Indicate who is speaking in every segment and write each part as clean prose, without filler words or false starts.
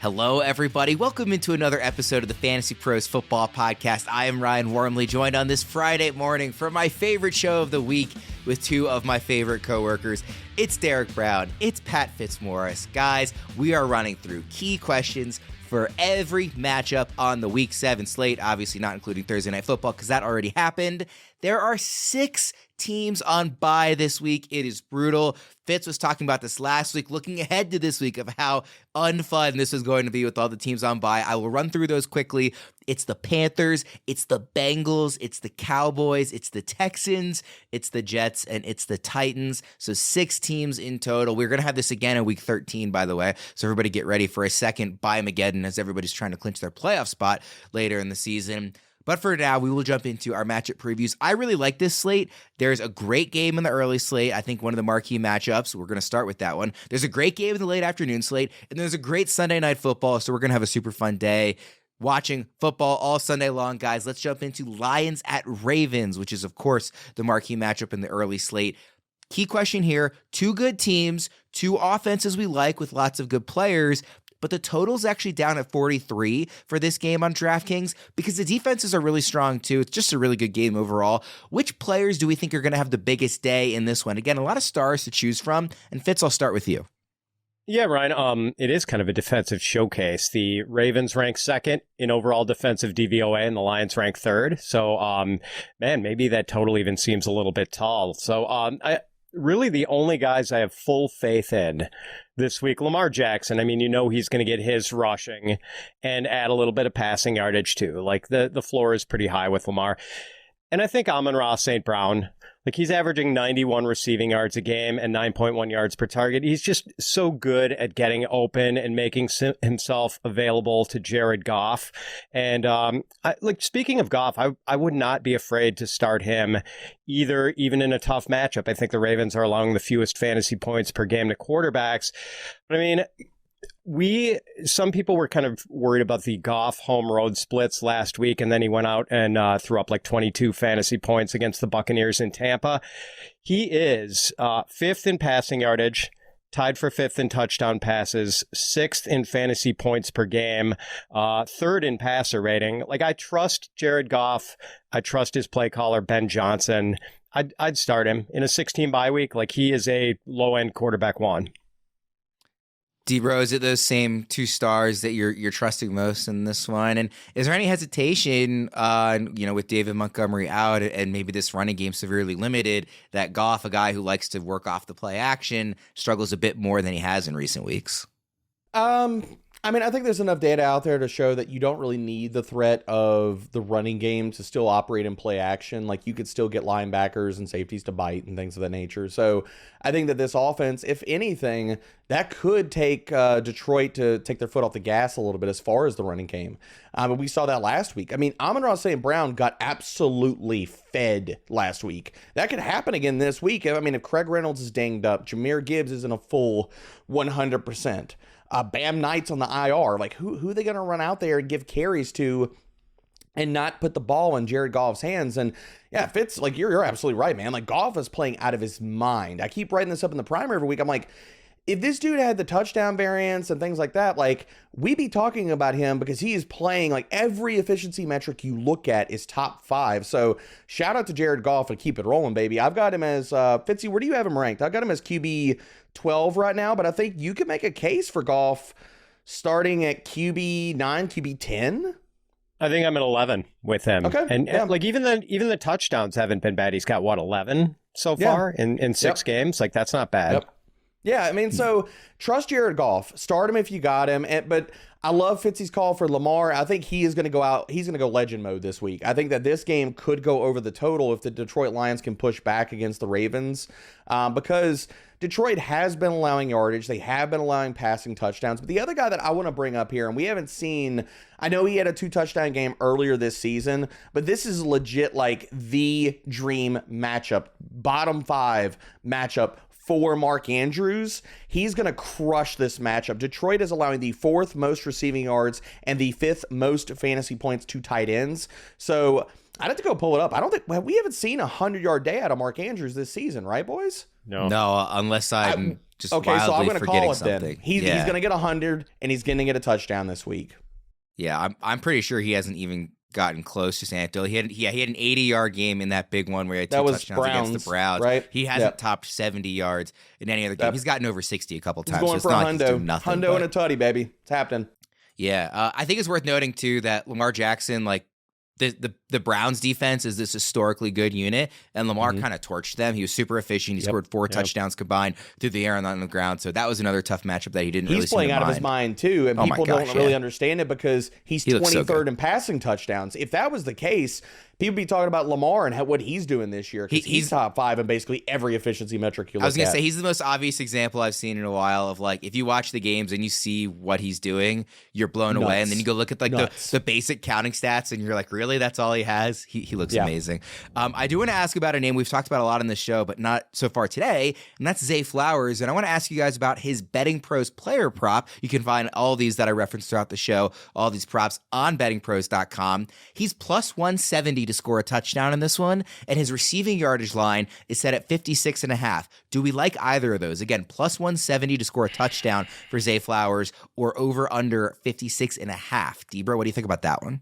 Speaker 1: Hello, everybody. Welcome into another episode of the Fantasy Pros Football Podcast. I am Ryan Wormeli, joined on this Friday morning for my favorite show of the week with two of my favorite coworkers. It's Derek Brown. It's Pat Fitzmaurice. Guys, we are running through key questions for every matchup on the Week 7 slate, obviously not including Thursday Night Football because that already happened. There are 6 teams on bye this week. It is brutal. Fitz was talking about this last week, looking ahead to this week of how unfun this is going to be with all the teams on bye. I will run through those quickly. It's the Panthers, it's the Bengals, it's the Cowboys, it's the Texans, it's the Jets, and it's the Titans. So 6 teams in total. We're going to have this again in Week 13, by the way. So everybody get ready for a second bye-mageddon as everybody's trying to clinch their playoff spot later in the season. But for now, we will jump into our matchup previews. I really like this slate. There's a great game in the early slate. I think one of the marquee matchups. We're going to start with that one. There's a great game in the late afternoon slate. And there's a great Sunday night football. So we're going to have a super fun day watching football all Sunday long, guys. Let's jump into Lions at Ravens, which is, of course, the marquee matchup in the early slate. Key question here, 2 good teams, 2 offenses we like with lots of good players. But the total's actually down at 43 for this game on DraftKings because the defenses are really strong too. It's just a really good game overall. Which players do we think are going to have the biggest day in this one? Again, a lot of stars to choose from. And Fitz, I'll start with you.
Speaker 2: Yeah, Ryan, it is kind of a defensive showcase. The Ravens rank 2nd in overall defensive DVOA and the Lions rank 3rd. So, man, maybe that total even seems a little bit tall. So, really the only guys I have full faith in this week, Lamar Jackson. I mean, you know he's going to get his rushing and add a little bit of passing yardage too. Like the floor is pretty high with Lamar. And I think Amon-Ra St. Brown, like he's averaging 91 receiving yards a game and 9.1 yards per target. He's just so good at getting open and making himself available to Jared Goff. And speaking of Goff, I would not be afraid to start him either, even in a tough matchup. I think the Ravens are allowing the fewest fantasy points per game to quarterbacks. But I mean, some people were kind of worried about the Goff home road splits last week, and then he went out and threw up like 22 fantasy points against the Buccaneers in Tampa. He is 5th in passing yardage, tied for 5th in touchdown passes, 6th in fantasy points per game, 3rd in passer rating. Like, I trust Jared Goff. I trust his play caller, Ben Johnson. I'd start him in a 16 bye week. Like, he is a low-end quarterback one.
Speaker 1: D-Ro, is it those same 2 stars that you're trusting most in this one? And is there any hesitation, with David Montgomery out and maybe this running game severely limited, that Goff, a guy who likes to work off the play action, struggles a bit more than he has in recent weeks?
Speaker 3: I think there's enough data out there to show that you don't really need the threat of the running game to still operate in play action. Like, you could still get linebackers and safeties to bite and things of that nature. So I think that this offense, if anything, that could take Detroit to take their foot off the gas a little bit as far as the running game. But we saw that last week. I mean, Amon-Ra St. Brown got absolutely fed last week. That could happen again this week. I mean, if Craig Reynolds is dinged up, Jahmyr Gibbs isn't a full 100%. Bam Knight's on the IR. Like, who are they going to run out there and give carries to and not put the ball in Jared Goff's hands? And yeah, Fitz, like, you're absolutely right, man. Like, Goff is playing out of his mind. I keep writing this up in the primer every week. I'm like, if this dude had the touchdown variance and things like that, like, we'd be talking about him because he is playing, like, every efficiency metric you look at is top 5. So shout out to Jared Goff and keep it rolling, baby. I've got him as, Fitzy, where do you have him ranked? I've got him as QB 12 right now, but I think you could make a case for Goff starting at QB 9, QB 10.
Speaker 2: I think I'm at 11 with him.
Speaker 3: Okay.
Speaker 2: And like even the touchdowns haven't been bad. He's got 11 so far in 6 games. Like, that's not bad.
Speaker 3: Yep. Yeah, I mean, so trust Jared Goff. Start him if you got him. But I love Fitzy's call for Lamar. I think he is going to go out. He's going to go legend mode this week. I think that this game could go over the total if the Detroit Lions can push back against the Ravens, because Detroit has been allowing yardage. They have been allowing passing touchdowns. But the other guy that I want to bring up here, and we haven't seen, I know he had a 2-touchdown game earlier this season, but this is legit like the dream matchup, bottom 5 matchup for Mark Andrews. He's going to crush this matchup. Detroit is allowing the 4th most receiving yards and the 5th most fantasy points to tight ends. So I'd have to go pull it up. I don't think we haven't seen a 100-yard day out of Mark Andrews this season, right, boys?
Speaker 1: No, unless I'm just
Speaker 3: Okay, so I'm
Speaker 1: wildly
Speaker 3: going to
Speaker 1: forgetting
Speaker 3: call it
Speaker 1: something.
Speaker 3: then. He's going to get 100, and he's going to get a touchdown this week.
Speaker 1: Yeah, I'm pretty sure he hasn't even gotten close to St. He had an 80-yard game in that big one where he had two touchdowns against the Browns.
Speaker 3: Right?
Speaker 1: He hasn't topped 70 yards in any other game. He's gotten over 60 a couple times.
Speaker 3: He's going
Speaker 1: so
Speaker 3: for
Speaker 1: it's
Speaker 3: a
Speaker 1: not like he's doing nothing.
Speaker 3: Hundo and a tutty, baby. It's happening.
Speaker 1: Yeah, I think it's worth noting too that Lamar Jackson, like the Browns defense is this historically good unit, and Lamar kind of torched them. He was super efficient. He scored 4 touchdowns combined through the air and on the ground. So that was another tough matchup that he didn't really
Speaker 3: He's playing out of his mind too, and people don't really understand it because he's 23rd in passing touchdowns. If that was the case, people be talking about Lamar and what he's doing this year. He's top 5 in basically every efficiency metric you look at.
Speaker 1: I was going to say, he's the most obvious example I've seen in a while of, like, if you watch the games and you see what he's doing, you're blown away. And then you go look at, like, the basic counting stats, and you're like, really? That's all he has? He looks amazing. I do want to ask about a name we've talked about a lot on this show, but not so far today, and that's Zay Flowers. And I want to ask you guys about his Betting Pros player prop. You can find all these that I referenced throughout the show, all these props on bettingpros.com. He's plus 170 to score a touchdown in this one, and his receiving yardage line is set at 56.5. Do we like either of those? Again, plus 170 to score a touchdown for Zay Flowers, or over under 56.5. Debra, what do you think about that one?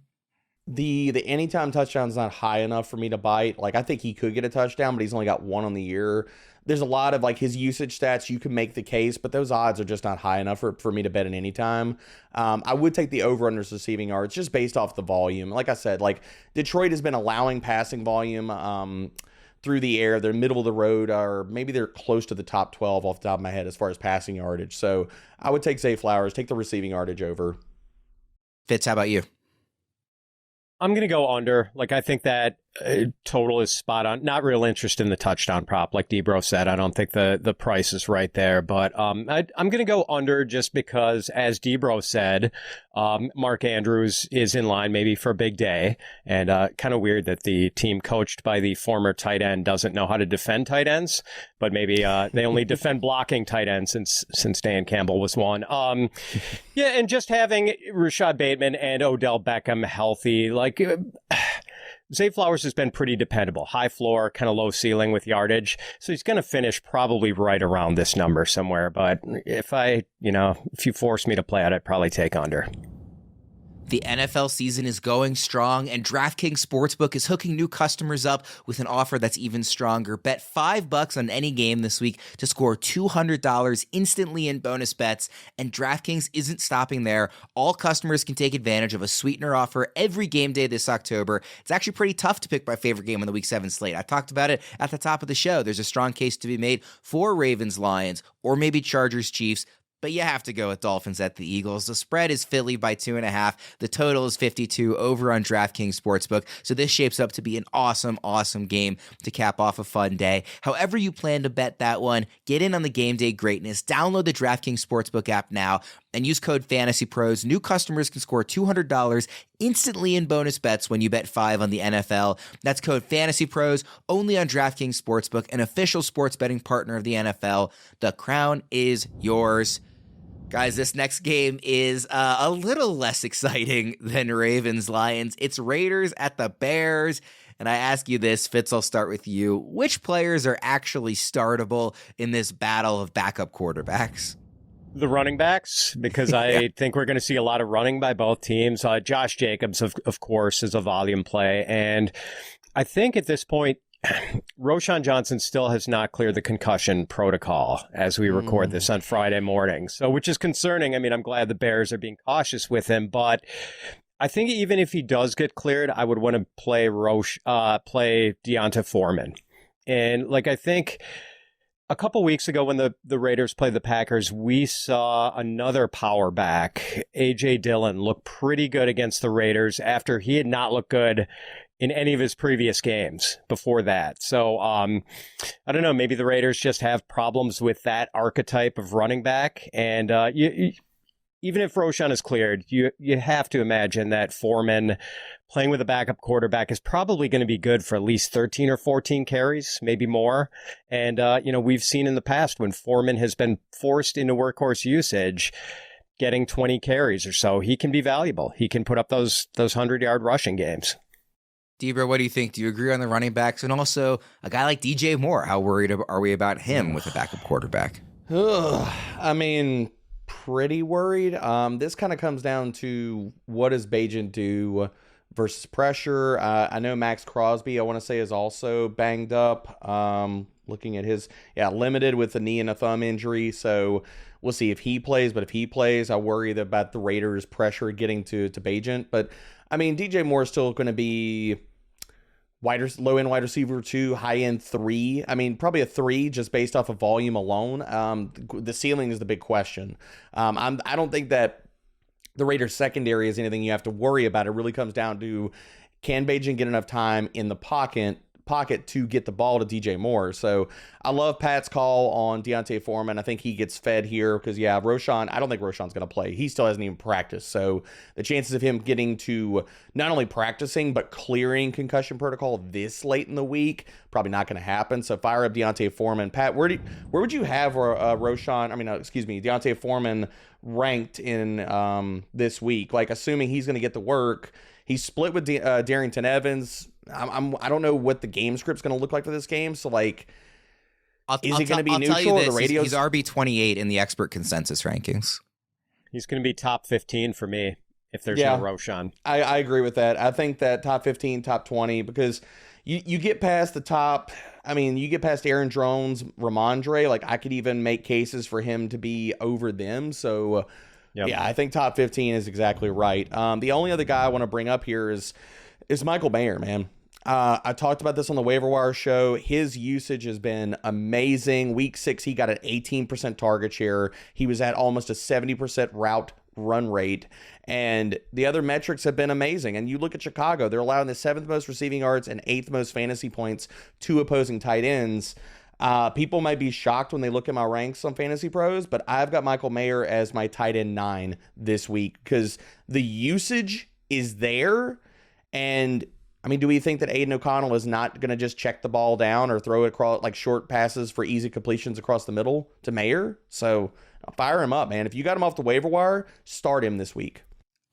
Speaker 3: The anytime touchdown's not high enough for me to bite. Like, I think he could get a touchdown, but he's only got 1 on the year. There's a lot of, like, his usage stats. You can make the case, but those odds are just not high enough for me to bet in any time. I would take the over under receiving yards just based off the volume. Like I said, like, Detroit has been allowing passing volume through the air. They're middle of the road, or maybe they're close to the top 12 off the top of my head as far as passing yardage. So I would take Zay Flowers, take the receiving yardage over.
Speaker 1: Fitz, how about you?
Speaker 2: I'm going to go under. Like, I think that total is spot on. Not real interest in the touchdown prop. Like Debro said, I don't think the price is right there. But I'm going to go under just because, as Debro said, Mark Andrews is in line maybe for a big day. And kind of weird that the team coached by the former tight end doesn't know how to defend tight ends. But maybe they only defend blocking tight ends since Dan Campbell was one. Yeah, and just having Rashad Bateman and Odell Beckham healthy, like... Zay Flowers has been pretty dependable. High floor, kind of low ceiling with yardage. So he's going to finish probably right around this number somewhere. But if you force me to play it, I'd probably take under.
Speaker 1: The NFL season is going strong, and DraftKings Sportsbook is hooking new customers up with an offer that's even stronger. Bet $5 on any game this week to score $200 instantly in bonus bets, and DraftKings isn't stopping there. All customers can take advantage of a sweetener offer every game day this October. It's actually pretty tough to pick my favorite game on the Week 7 slate. I talked about it at the top of the show. There's a strong case to be made for Ravens-Lions, or maybe Chargers-Chiefs, but you have to go with Dolphins at the Eagles. The spread is Philly by 2.5. The total is 52 over on DraftKings Sportsbook. So this shapes up to be an awesome, awesome game to cap off a fun day. However you plan to bet that one, get in on the game day greatness. Download the DraftKings Sportsbook app now and use code FANTASYPROS. New customers can score $200 instantly in bonus bets when you bet $5 on the NFL. That's code FANTASYPROS only on DraftKings Sportsbook, an official sports betting partner of the NFL. The crown is yours. Guys, this next game is a little less exciting than Ravens-Lions. It's Raiders at the Bears. And I ask you this, Fitz, I'll start with you. Which players are actually startable in this battle of backup quarterbacks?
Speaker 2: The running backs, because I think we're going to see a lot of running by both teams. Josh Jacobs, of course, is a volume play. And I think at this point, Roschon Johnson still has not cleared the concussion protocol as we record this on Friday morning. So, which is concerning. I mean, I'm glad the Bears are being cautious with him, but I think even if he does get cleared, I would want to play Deonta Foreman. And like, I think a couple weeks ago when the Raiders played the Packers, we saw another power back, A.J. Dillon, look pretty good against the Raiders after he had not looked good in any of his previous games before that. So I don't know, maybe the Raiders just have problems with that archetype of running back. And even if Roschon is cleared, you have to imagine that Foreman playing with a backup quarterback is probably going to be good for at least 13 or 14 carries, maybe more. And, we've seen in the past when Foreman has been forced into workhorse usage, getting 20 carries or so, he can be valuable. He can put up those 100-yard rushing games.
Speaker 1: Debra, what do you think? Do you agree on the running backs? And also, a guy like DJ Moore, how worried are we about him with a backup quarterback?
Speaker 3: I mean, pretty worried. This kind of comes down to what does Bagent do versus pressure. I know Max Crosby, I want to say, is also banged up. Looking at his, limited with a knee and a thumb injury. So we'll see if he plays. But if he plays, I worry about the Raiders' pressure getting to Bagent. But I mean, DJ Moore is still going to be low end wide receiver 2, high end 3. I mean, probably a 3 just based off of volume alone. The ceiling is the big question. I don't think that the Raiders secondary is anything you have to worry about. It really comes down to, can Bagent get enough time in the pocket to get the ball to DJ Moore? So I love Pat's call on Deontay Foreman. I think he gets fed here because, Roschon, I don't think Roschon's going to play. He still hasn't even practiced. So the chances of him getting to not only practicing, but clearing concussion protocol this late in the week, probably not going to happen. So fire up Deontay Foreman. Pat, where would you have Deontay Foreman ranked in this week? Like, assuming he's going to get the work. He's split with Darrington Evans. I don't know what the game script's going to look like for this game. So, like, is it going to be neutral or the radio?
Speaker 1: He's RB28 in the expert consensus rankings.
Speaker 2: He's going to be top 15 for me if there's no Roschon.
Speaker 3: I agree with that. I think that top 15, top 20, because you get past the top. I mean, you get past Aaron Jones, Ramondre. Like, I could even make cases for him to be over them. So, I think top 15 is exactly right. The only other guy I want to bring up here is Michael Mayer, man. I talked about this on the waiver wire show. His usage has been amazing. Week 6, he got an 18% target share. He was at almost a 70% route run rate. And the other metrics have been amazing. And you look at Chicago, they're allowing the 7th most receiving yards and 8th most fantasy points to opposing tight ends. People might be shocked when they look at my ranks on FantasyPros, but I've got Michael Mayer as my tight end 9 this week because the usage is there. And I mean, do we think that Aiden O'Connell is not going to just check the ball down or throw it across, like, short passes for easy completions across the middle to Mayer? So fire him up, man. If you got him off the waiver wire, start him this week.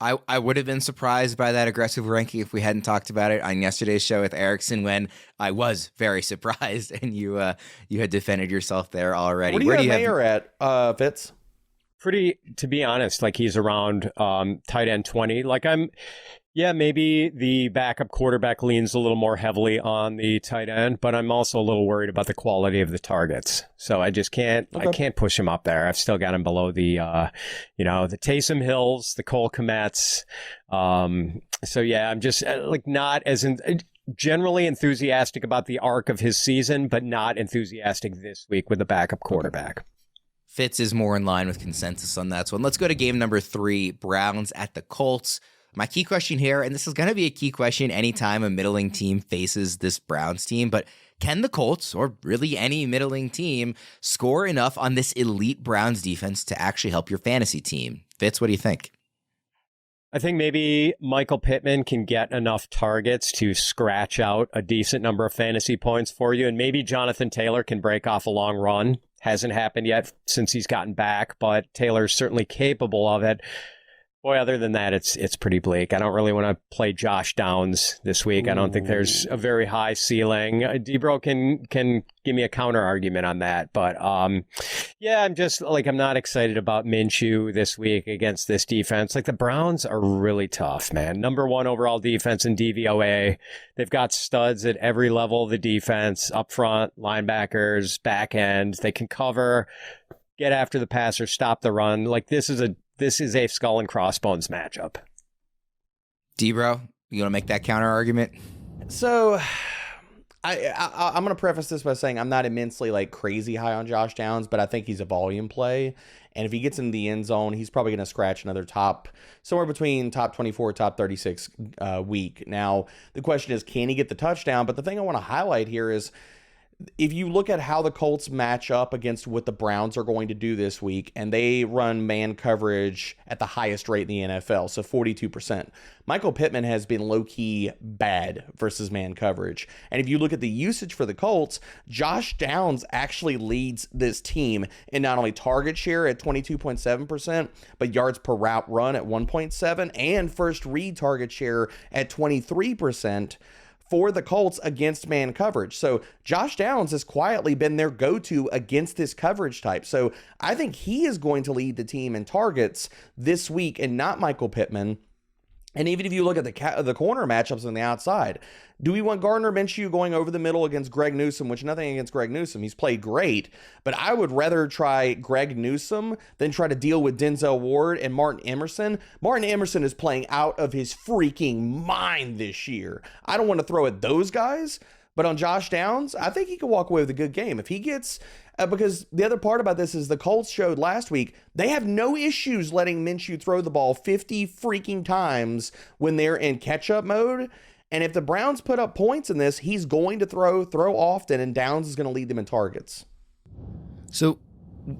Speaker 1: I would have been surprised by that aggressive ranking if we hadn't talked about it on yesterday's show with Erickson, when I was very surprised and you had defended yourself there already.
Speaker 3: What do you have Mayer at, Fitz?
Speaker 2: Pretty, to be honest, like, he's around tight end 20. Like, maybe the backup quarterback leans a little more heavily on the tight end, but I'm also a little worried about the quality of the targets. So I just can't, I can't push him up there. I've still got him below the, the Taysom Hills, the Cole Kmets. I'm just not as generally enthusiastic about the arc of his season, but not enthusiastic this week with the backup quarterback.
Speaker 1: Fitz is more in line with consensus on that one. Let's go to game number 3, Browns at the Colts. My key question here, and this is going to be a key question anytime a middling team faces this Browns team, but can the Colts, or really any middling team, score enough on this elite Browns defense to actually help your fantasy team? Fitz, what do you think?
Speaker 2: I think maybe Michael Pittman can get enough targets to scratch out a decent number of fantasy points for you, and maybe Jonathan Taylor can break off a long run. Hasn't happened yet since he's gotten back, but Taylor's certainly capable of it. Boy, other than that, it's pretty bleak. I don't really want to play Josh Downs this week. I don't think there's a very high ceiling. Debro can give me a counter argument on that. But I'm just I'm not excited about Minshew this week against this defense. Like, the Browns are really tough, man. Number 1 overall defense in DVOA. They've got studs at every level of the defense, up front, linebackers, back end. They can cover, get after the passer, stop the run. Like, this is a skull and crossbones matchup.
Speaker 1: D-Bro, you want to make that counter argument?
Speaker 3: So I'm going to preface this by saying I'm not immensely crazy high on Josh Downs, but I think he's a volume play. And if he gets in the end zone, he's probably going to scratch another somewhere between top 24, top 36 week. Now, the question is, can he get the touchdown? But the thing I want to highlight here is, if you look at how the Colts match up against what the Browns are going to do this week, and they run man coverage at the highest rate in the NFL, so 42%. Michael Pittman has been low-key bad versus man coverage. And if you look at the usage for the Colts, Josh Downs actually leads this team in not only target share at 22.7%, but yards per route run at 1.7, and first read target share at 23%. for the Colts against man coverage. So Josh Downs has quietly been their go-to against this coverage type. So I think he is going to lead the team in targets this week and not Michael Pittman. And even if you look at the corner matchups on the outside, do we want Gardner Minshew going over the middle against Greg Newsome, which nothing against Greg Newsome. He's played great, but I would rather try Greg Newsome than try to deal with Denzel Ward and Martin Emerson. Martin Emerson is playing out of his freaking mind this year. I don't want to throw at those guys, but on Josh Downs, I think he could walk away with a good game. If he gets, because the other part about this is the Colts showed last week, they have no issues letting Minshew throw the ball 50 freaking times when they're in catch-up mode. And if the Browns put up points in this, he's going to throw often, and Downs is going to lead them in targets.
Speaker 1: So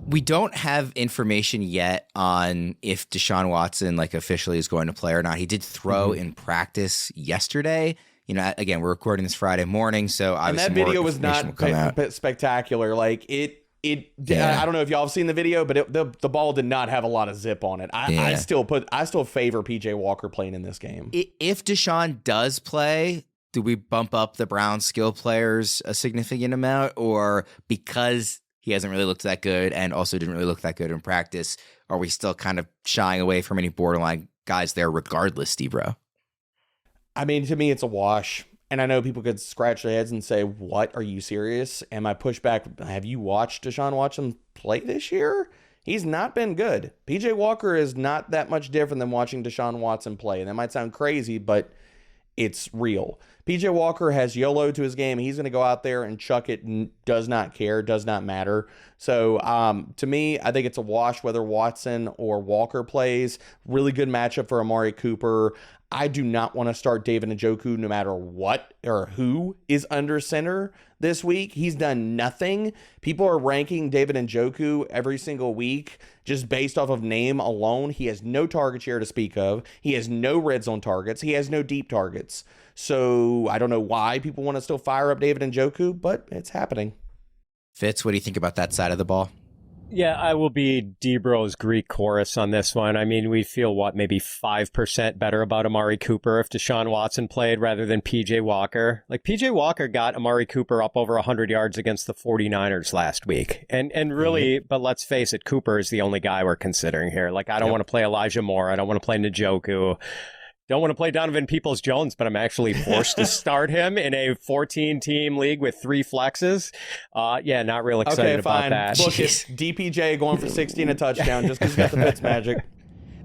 Speaker 1: we don't have information yet on if Deshaun Watson officially is going to play or not. He did throw in practice yesterday. You know, again, we're recording this Friday morning, so obviously
Speaker 3: and that video was not spectacular. I don't know if y'all have seen the video, but the ball did not have a lot of zip on it. I still favor PJ Walker playing in this game.
Speaker 1: If Deshaun does play, do we bump up the Browns skill players a significant amount, or because he hasn't really looked that good and also didn't really look that good in practice, are we still kind of shying away from any borderline guys there regardless, Debro?
Speaker 3: I mean, to me, it's a wash. And I know people could scratch their heads and say, what? Are you serious? And my pushback, have you watched Deshaun Watson play this year? He's not been good. PJ Walker is not that much different than watching Deshaun Watson play. And that might sound crazy, but it's real. PJ Walker has YOLO to his game. He's going to go out there and chuck it and does not care, does not matter. So to me, I think it's a wash whether Watson or Walker plays. Really good matchup for Amari Cooper. I do not want to start David Njoku no matter what or who is under center this week. He's done nothing. People are ranking David Njoku every single week just based off of name alone. He has no target share to speak of. He has no red zone targets. He has no deep targets. So I don't know why people want to still fire up David Njoku, but it's happening.
Speaker 1: Fitz, what do you think about that side of the ball?
Speaker 2: Yeah, I will be Debro's Greek chorus on this one. I mean, we feel, maybe 5% better about Amari Cooper if Deshaun Watson played rather than PJ Walker. PJ Walker got Amari Cooper up over 100 yards against the 49ers last week. And really, but let's face it, Cooper is the only guy we're considering here. I don't want to play Elijah Moore. I don't want to play Njoku. Don't want to play Donovan Peoples-Jones, but I'm actually forced to start him in a 14-team league with 3 flexes. Not real excited about that.
Speaker 3: Look, it's DPJ going for 60 and a touchdown just because he's got the Fitz magic.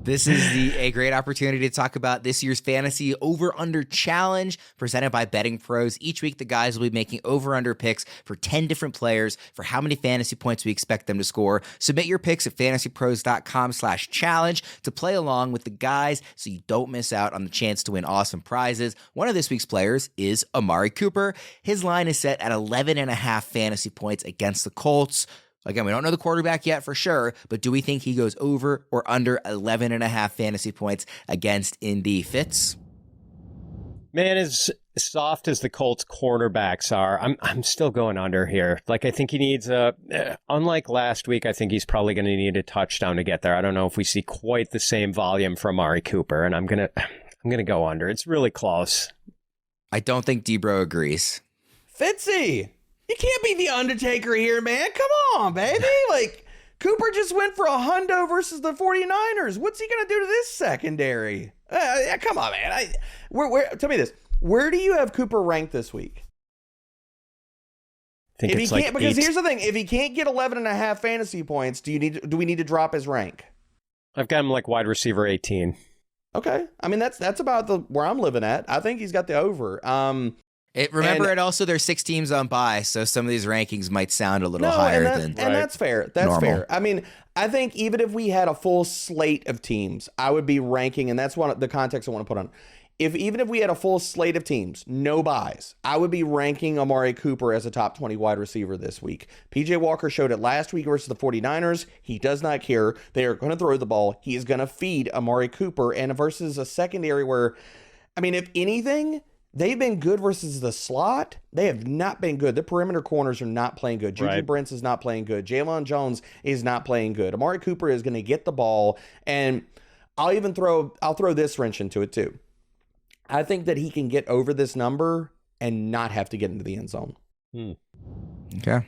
Speaker 1: This is a great opportunity to talk about this year's fantasy over-under challenge presented by Betting Pros. Each week, the guys will be making over-under picks for 10 different players for how many fantasy points we expect them to score. Submit your picks at fantasypros.com/challenge to play along with the guys so you don't miss out on the chance to win awesome prizes. One of this week's players is Amari Cooper. His line is set at 11.5 fantasy points against the Colts. Again, we don't know the quarterback yet for sure, but do we think he goes over or under 11.5 fantasy points against Indy? Fitz?
Speaker 2: Man, as soft as the Colts cornerbacks are, I'm still going under here. I think he needs unlike last week, I think he's probably going to need a touchdown to get there. I don't know if we see quite the same volume from Amari Cooper, and I'm going to go under. It's really close.
Speaker 1: I don't think Debro agrees.
Speaker 3: Fitzy! You can't be the Undertaker here, man. Come on, baby. Cooper just went for a hundo versus the 49ers. What's he going to do to this secondary? Come on, man. Tell me this. Where do you have Cooper ranked this week?
Speaker 2: I think
Speaker 3: because
Speaker 2: 8.
Speaker 3: Here's the thing. If he can't get 11.5 fantasy points, do we need to drop his rank?
Speaker 2: I've got him wide receiver 18.
Speaker 3: Okay. I mean, that's about where I'm living at. I think he's got the over.
Speaker 1: Also there's 6 teams on bye, so some of these rankings might sound a little higher than
Speaker 3: and that's fair. That's
Speaker 1: normal.
Speaker 3: Fair. I mean, I think even if we had a full slate of teams, I would be ranking, and that's one of the context I want to put on. Even if we had a full slate of teams, no buys, I would be ranking Amari Cooper as a top 20 wide receiver this week. PJ Walker showed it last week versus the 49ers. He does not care. They are going to throw the ball. He is going to feed Amari Cooper, and versus a secondary where, I mean, if anything, they've been good versus the slot. They have not been good. The perimeter corners are not playing good. Juju Brents is not playing good. Jalen Jones is not playing good. Amari Cooper is going to get the ball, and I'll throw this wrench into it too. I think that he can get over this number and not have to get into the end zone.
Speaker 1: Okay.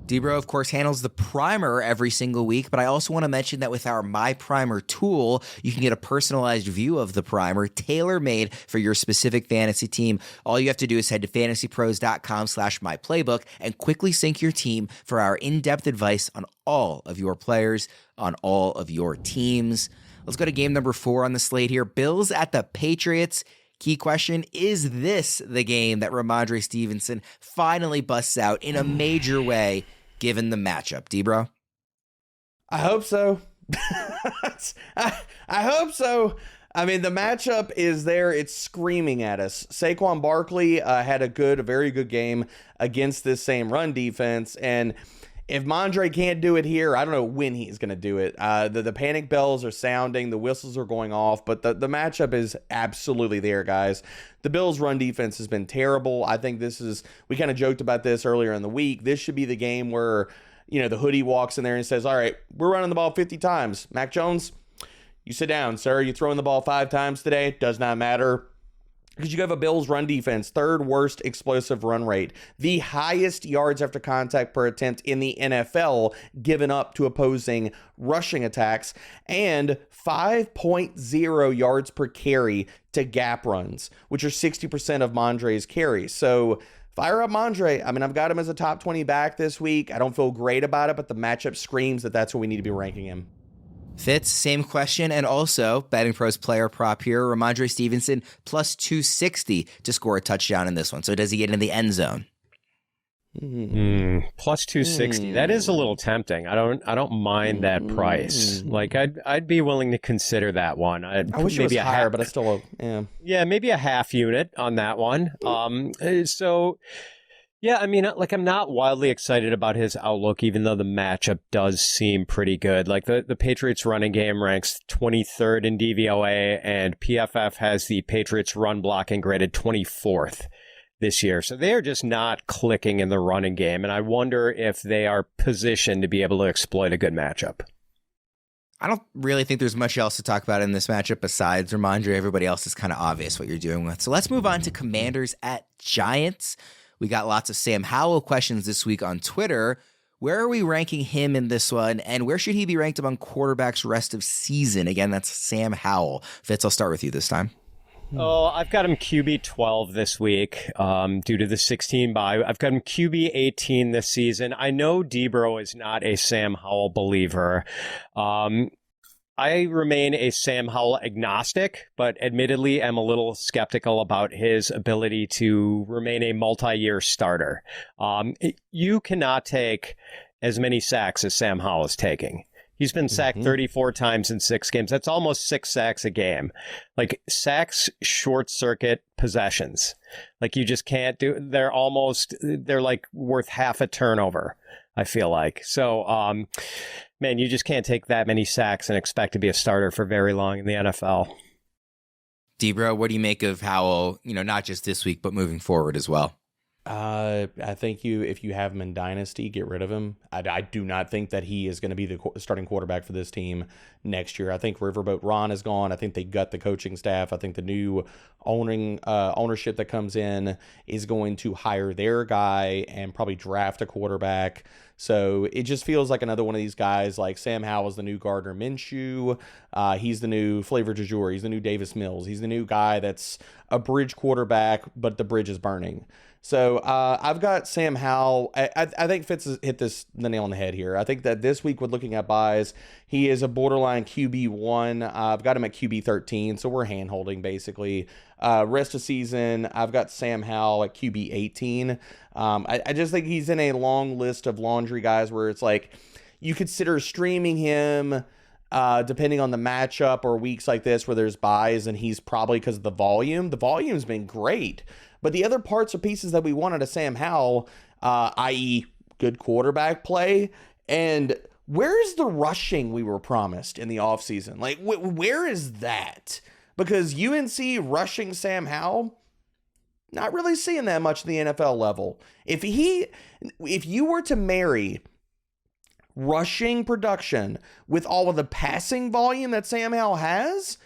Speaker 1: Debro, of course, handles the primer every single week, but I also want to mention that with our My Primer tool, you can get a personalized view of the primer, tailor-made for your specific fantasy team. All you have to do is head to fantasypros.com/myplaybook and quickly sync your team for our in-depth advice on all of your players, on all of your teams. Let's go to game number 4 on the slate here. Bills at the Patriots. Key question, is this the game that Ramondre Stevenson finally busts out in a major way, given the matchup? Debro?
Speaker 3: I hope so. I hope so. I mean, the matchup is there. It's screaming at us. Saquon Barkley had a very good game against this same run defense. And if Mondre can't do it here, I don't know when he's going to do it. The panic bells are sounding. The whistles are going off. But the matchup is absolutely there, guys. The Bills' run defense has been terrible. I think we kind of joked about this earlier in the week. This should be the game where, the hoodie walks in there and says, all right, we're running the ball 50 times. Mac Jones, you sit down, sir. You're throwing the ball 5 times today. Does not matter. Because you have a Bills run defense, 3rd worst explosive run rate, the highest yards after contact per attempt in the NFL given up to opposing rushing attacks, and 5.0 yards per carry to gap runs, which are 60% of Mondre's carries. So fire up Mondre. I mean, I've got him as a top 20 back this week. I don't feel great about it, but the matchup screams that that's what we need to be ranking him.
Speaker 1: Fitz, same question, and also betting pros player prop here. Ramondre Stevenson plus 260 to score a touchdown in this one. So does he get in the end zone?
Speaker 2: Plus 260. That is a little tempting. I don't mind that price. Like I'd be willing to consider that one.
Speaker 3: I wish maybe it was higher, but I still
Speaker 2: yeah, maybe a half unit on that one. Yeah, I mean, like, I'm not wildly excited about his outlook, even though the matchup does seem pretty good. Like, the Patriots running game ranks 23rd in DVOA, and PFF has the Patriots run blocking graded 24th this year. So they are just not clicking in the running game, and I wonder if they are positioned to be able to exploit a good matchup.
Speaker 1: I don't really think there's much else to talk about in this matchup besides Ramondre. Everybody else is kind of obvious what you're doing with. So let's move on to Commanders at Giants. We got lots of Sam Howell questions this week on Twitter. Where are we ranking him in this one, and where should he be ranked among quarterbacks rest of season? Again, that's Sam Howell. Fitz, I'll start with you this time.
Speaker 2: Oh, I've got him QB 12 this week due to the 16 bye. I've got him QB 18 this season. I know Debro is not a Sam Howell believer. I remain a Sam Howell agnostic, but admittedly am a little skeptical about his ability to remain a multi-year starter. You cannot take as many sacks as Sam Howell is taking. He's been sacked 34 times in 6 games. That's almost 6 sacks a game. Like, sacks short circuit possessions. Like, you just can't they're like worth half a turnover, I feel like. So, man, you just can't take that many sacks and expect to be a starter for very long in the NFL.
Speaker 1: Debro, what do you make of Howell, not just this week, but moving forward as well?
Speaker 3: I think if you have him in Dynasty, get rid of him. I do not think that he is going to be the starting quarterback for this team next year. I think Riverboat Ron is gone. I think they gut the coaching staff. I think the new ownership that comes in is going to hire their guy and probably draft a quarterback. So it just feels like another one of these guys, like Sam Howell is the new Gardner Minshew. He's the new Flavor du jour. He's the new Davis Mills. He's the new guy that's a bridge quarterback, but the bridge is burning. So I've got Sam Howell. I think Fitz has hit the nail on the head here. I think that this week, with looking at buys, he is a borderline QB1. I've got him at QB 13, so we're hand-holding basically. Rest of season, I've got Sam Howell at QB 18. I just think he's in a long list of laundry guys where it's like you consider streaming him depending on the matchup or weeks like this where there's buys, and he's probably, because of the volume. The volume's been great. But the other parts or pieces that we wanted of Sam Howell, i.e. good quarterback play, and where's the rushing we were promised in the offseason? Like, where is that? Because UNC rushing Sam Howell, not really seeing that much in the NFL level. If you were to marry rushing production with all of the passing volume that Sam Howell has,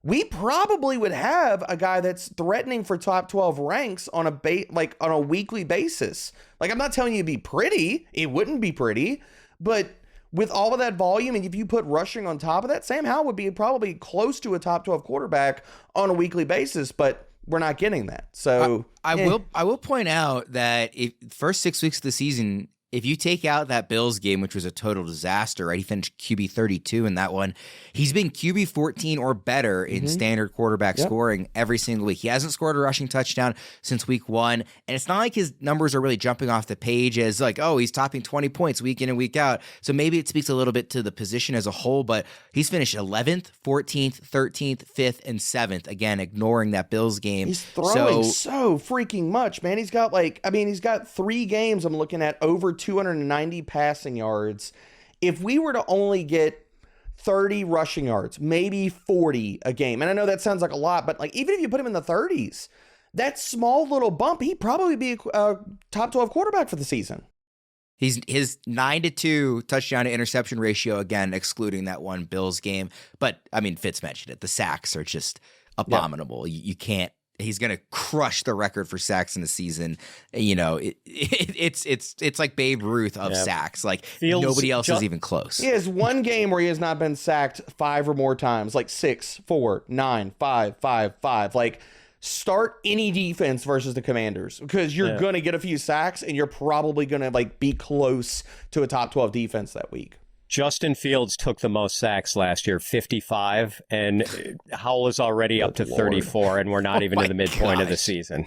Speaker 3: we probably would have a guy that's threatening for top 12 ranks on a weekly basis. Like, I'm not telling you it'd be pretty. It wouldn't be pretty, but with all of that volume, and if you put rushing on top of that, Sam Howell would be probably close to a top 12 quarterback on a weekly basis, but we're not getting that. So
Speaker 1: I will point out that first 6 weeks of the season, if you take out that Bills game, which was a total disaster, right? He finished QB 32 in that one. He's been QB 14 or better in standard quarterback scoring every single week. He hasn't scored a rushing touchdown since week 1. And it's not like his numbers are really jumping off the page as like, oh, he's topping 20 points week in and week out. So maybe it speaks a little bit to the position as a whole, but he's finished 11th, 14th, 13th, 5th, and 7th. Again, ignoring that Bills game.
Speaker 3: He's throwing so freaking much, man. He's got he's got 3 games I'm looking at over 290 passing yards. If we were to only get 30 rushing yards, maybe 40 a game, and I know that sounds like a lot, but like even if you put him in the 30s, that small little bump, he'd probably be a top 12 quarterback for the season.
Speaker 1: His 9-2 touchdown to interception ratio, again, excluding that one Bills game. But I mean, Fitz mentioned it. The sacks are just abominable. You can't. He's going to crush the record for sacks in the season. You know, it's like Babe Ruth of sacks. Like nobody else is even close.
Speaker 3: He has one game where he has not been sacked 5 or more times, like 6, 4, 9, 5, 5, 5. Like, start any defense versus the Commanders because you're going to get a few sacks and you're probably going to like be close to a top 12 defense that week.
Speaker 2: Justin Fields took the most sacks last year, 55, and Howell is already up to 34, and we're not even in the midpoint of the season.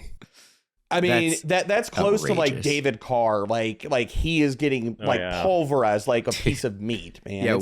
Speaker 3: I mean, that's close to like David Carr. Like he is getting pulverized like a piece of meat, man.
Speaker 1: Yeah,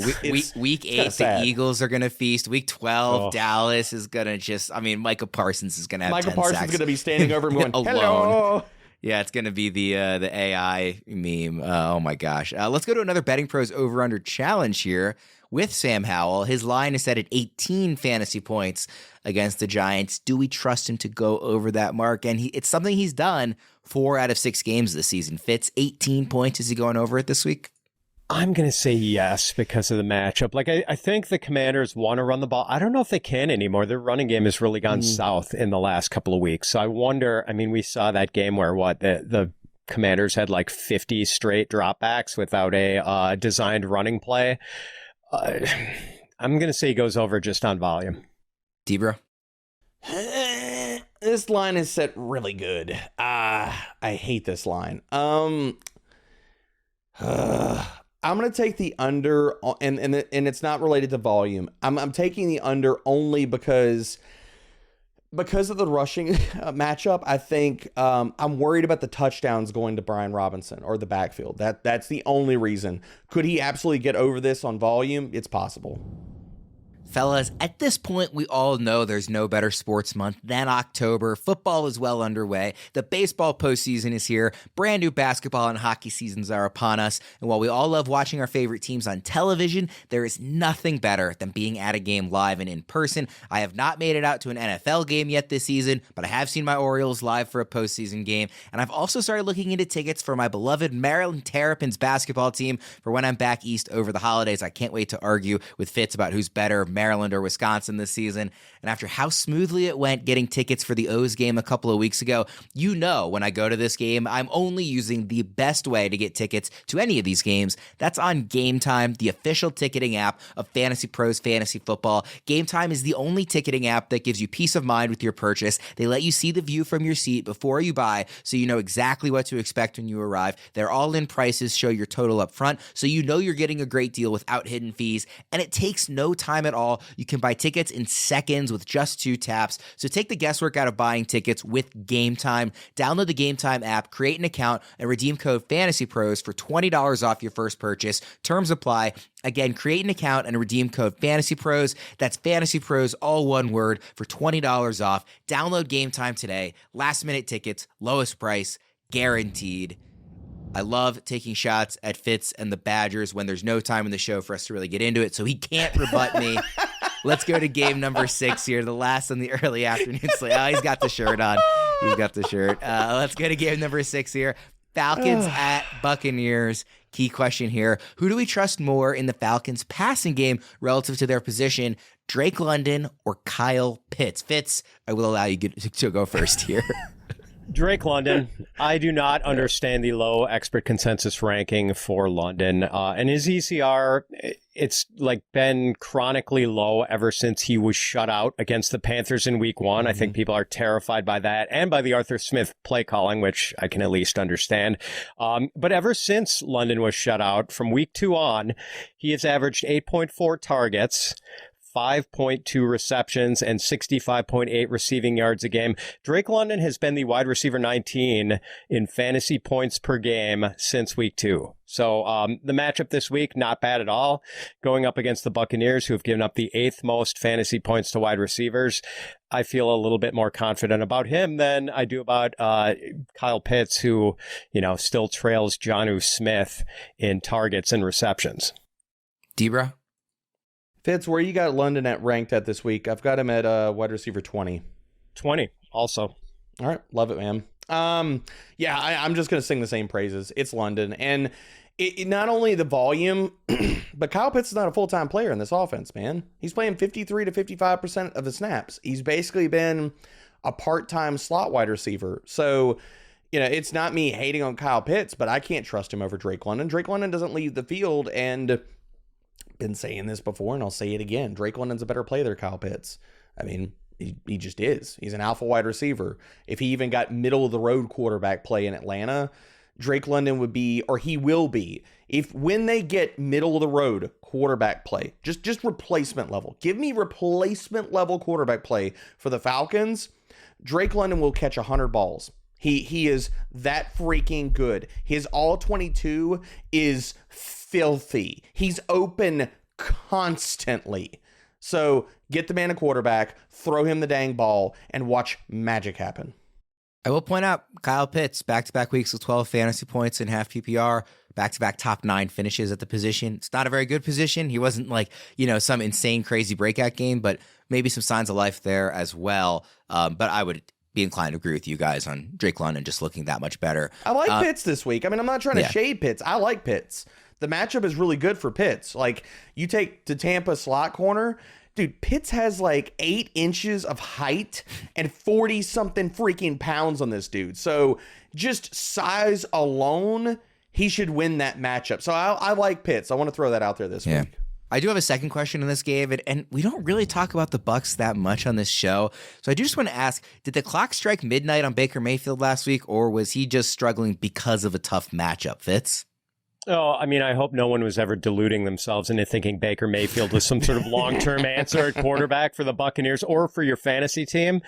Speaker 1: week 8, the Eagles are going to feast. Week 12, Dallas is going to just, I mean, Micah Parsons is going to have 10 sacks.
Speaker 3: Micah Parsons is going to be standing over him going,
Speaker 1: alone.
Speaker 3: Hello.
Speaker 1: Yeah, it's going to be the AI meme. Oh, my gosh. Let's go to another Betting Pros over-under challenge here with Sam Howell. His line is set at 18 fantasy points against the Giants. Do we trust him to go over that mark? And it's something he's done 4 out of 6 games this season. Fitz, 18 points. Is he going over it this week?
Speaker 2: I'm going to say yes because of the matchup. Like, I think the Commanders want to run the ball. I don't know if they can anymore. Their running game has really gone south in the last couple of weeks. So I wonder, I mean, we saw that game where the Commanders had like 50 straight dropbacks without a designed running play. I'm going to say he goes over just on volume.
Speaker 1: Debra?
Speaker 3: This line is set really good. I hate this line. I'm going to take the under, and it's not related to volume. I'm taking the under only because of the rushing matchup. I think I'm worried about the touchdowns going to Brian Robinson or the backfield. That's the only reason. Could he absolutely get over this on volume? It's possible.
Speaker 1: Fellas, at this point, we all know there's no better sports month than October. Football is well underway. The baseball postseason is here. Brand new basketball and hockey seasons are upon us. And while we all love watching our favorite teams on television, there is nothing better than being at a game live and in person. I have not made it out to an NFL game yet this season, but I have seen my Orioles live for a postseason game. And I've also started looking into tickets for my beloved Maryland Terrapins basketball team for when I'm back east over the holidays. I can't wait to argue with Fitz about who's better, Maryland or Wisconsin this season. And after how smoothly it went getting tickets for the O's game a couple of weeks ago, you know when I go to this game, I'm only using the best way to get tickets to any of these games. That's on Game Time, the official ticketing app of Fantasy Pros Fantasy Football. Game Time is the only ticketing app that gives you peace of mind with your purchase. They let you see the view from your seat before you buy, so you know exactly what to expect when you arrive. Their all-in prices show your total up front, so you know you're getting a great deal without hidden fees, and it takes no time at all. You can buy tickets in seconds with just 2 taps. So take the guesswork out of buying tickets with Game Time. Download the Game Time app, create an account, and redeem code FANTASYPROS for $20 off your first purchase. Terms apply. Again, create an account and redeem code FANTASYPROS. That's FANTASYPROS, all one word, for $20 off. Download Game Time today. Last minute tickets, lowest price, guaranteed. I love taking shots at Fitz and the Badgers when there's no time in the show for us to really get into it, so he can't rebut me. Let's go to game number 6 here, the last on the early afternoon slate. Oh, he's got the shirt on. He's got the shirt. Let's go to game number 6 here. Falcons at Buccaneers. Key question here. Who do we trust more in the Falcons passing game relative to their position? Drake London or Kyle Pitts? Fitz, I will allow you to go first here.
Speaker 2: Drake London. I do not understand the low expert consensus ranking for London. And his ECR, it's like been chronically low ever since he was shut out against the Panthers in week 1. I think people are terrified by that and by the Arthur Smith play calling, which I can at least understand. But ever since London was shut out, from week 2 on, he has averaged 8.4 targets, 5.2 receptions, and 65.8 receiving yards a game. Drake London has been the wide receiver 19 in fantasy points per game since week 2. So the matchup this week, not bad at all. Going up against the Buccaneers, who have given up the 8th most fantasy points to wide receivers. I feel a little bit more confident about him than I do about Kyle Pitts, who, still trails Jonnu Smith in targets and receptions.
Speaker 1: Debra?
Speaker 3: Fitz, where you got London ranked at this week? I've got him at wide receiver 20.
Speaker 2: 20 also.
Speaker 3: All right. Love it, man. I'm just going to sing the same praises. It's London. And it not only the volume, but Kyle Pitts is not a full-time player in this offense, man. He's playing 53 to 55% of the snaps. He's basically been a part-time slot wide receiver. So, it's not me hating on Kyle Pitts, but I can't trust him over Drake London. Drake London doesn't leave the field, and been saying this before, and I'll say it again. Drake London's a better player than Kyle Pitts. I mean, he just is. He's an alpha wide receiver. If he even got middle of the road quarterback play in Atlanta, Drake London would be, or he will be, when they get middle of the road quarterback play, just replacement level. Give me replacement level quarterback play for the Falcons. Drake London will catch 100 balls. He is that freaking good. His all 22 is filthy. He's open constantly. So get the man a quarterback, throw him the dang ball, and watch magic happen.
Speaker 1: I will point out Kyle Pitts, back-to-back weeks with 12 fantasy points and half PPR, back-to-back top 9 finishes at the position. It's not a very good position. He wasn't like, some insane, crazy breakout game, but maybe some signs of life there as well. But I would be inclined to agree with you guys on Drake London just looking that much better.
Speaker 3: I like Pitts this week. I mean, I'm not trying to shade Pitts. I like Pitts. The matchup is really good for Pitts. Like, you take the Tampa slot corner, dude, Pitts has like 8 inches of height and 40-something freaking pounds on this dude. So just size alone, he should win that matchup. So I like Pitts. I want to throw that out there this week.
Speaker 1: I do have a second question in this game, and we don't really talk about the Bucs that much on this show. So I do just want to ask, did the clock strike midnight on Baker Mayfield last week, or was he just struggling because of a tough matchup, Fitz?
Speaker 2: Oh, I mean, I hope no one was ever deluding themselves into thinking Baker Mayfield was some sort of long-term answer at quarterback for the Buccaneers or for your fantasy team.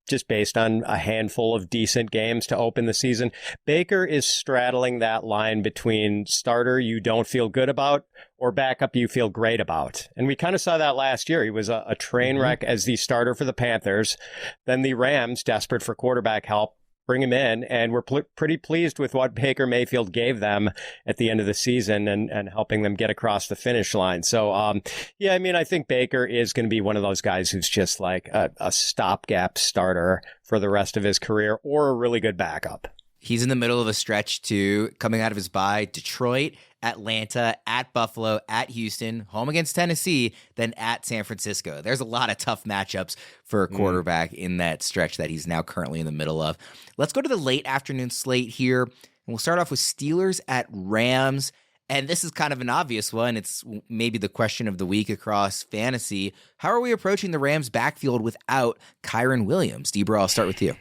Speaker 2: Just based on a handful of decent games to open the season, Baker is straddling that line between starter you don't feel good about or backup you feel great about. And we kind of saw that last year. He was a train wreck as the starter for the Panthers. Then the Rams, desperate for quarterback help, bring him in, and we're pretty pleased with what Baker Mayfield gave them at the end of the season and helping them get across the finish line. So, I think Baker is going to be one of those guys who's just like a stopgap starter for the rest of his career or a really good backup.
Speaker 1: He's in the middle of a stretch, too, coming out of his bye. Detroit, Atlanta, at Buffalo, at Houston, home against Tennessee, then at San Francisco. There's a lot of tough matchups for a quarterback in that stretch that he's now currently in the middle of. Let's go to the late afternoon slate here, and we'll start off with Steelers at Rams. And this is kind of an obvious one. It's maybe the question of the week across fantasy. How are we approaching the Rams' backfield without Kyren Williams? Debra, I'll start with you.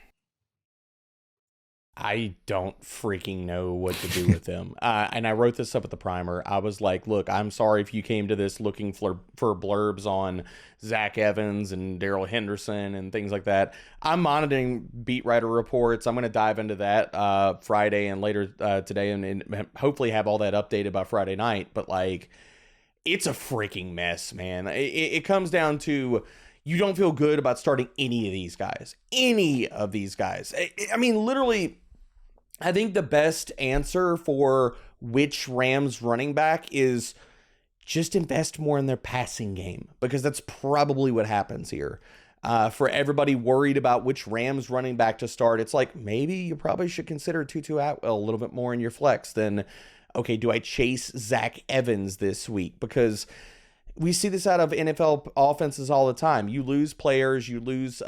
Speaker 3: I don't freaking know what to do with him. And I wrote this up at the primer. I was like, look, I'm sorry if you came to this looking for blurbs on Zach Evans and Darrell Henderson and things like that. I'm monitoring beat writer reports. I'm going to dive into that Friday and later today and hopefully have all that updated by Friday night. But like, it's a freaking mess, man. It comes down to, you don't feel good about starting any of these guys. I mean, literally, I think the best answer for which Rams running back is just invest more in their passing game, because that's probably what happens here. For everybody worried about which Rams running back to start, it's like maybe you probably should consider Tutu Atwell a little bit more in your flex than, okay, do I chase Zach Evans this week? Because we see this out of NFL offenses all the time. You lose players, you lose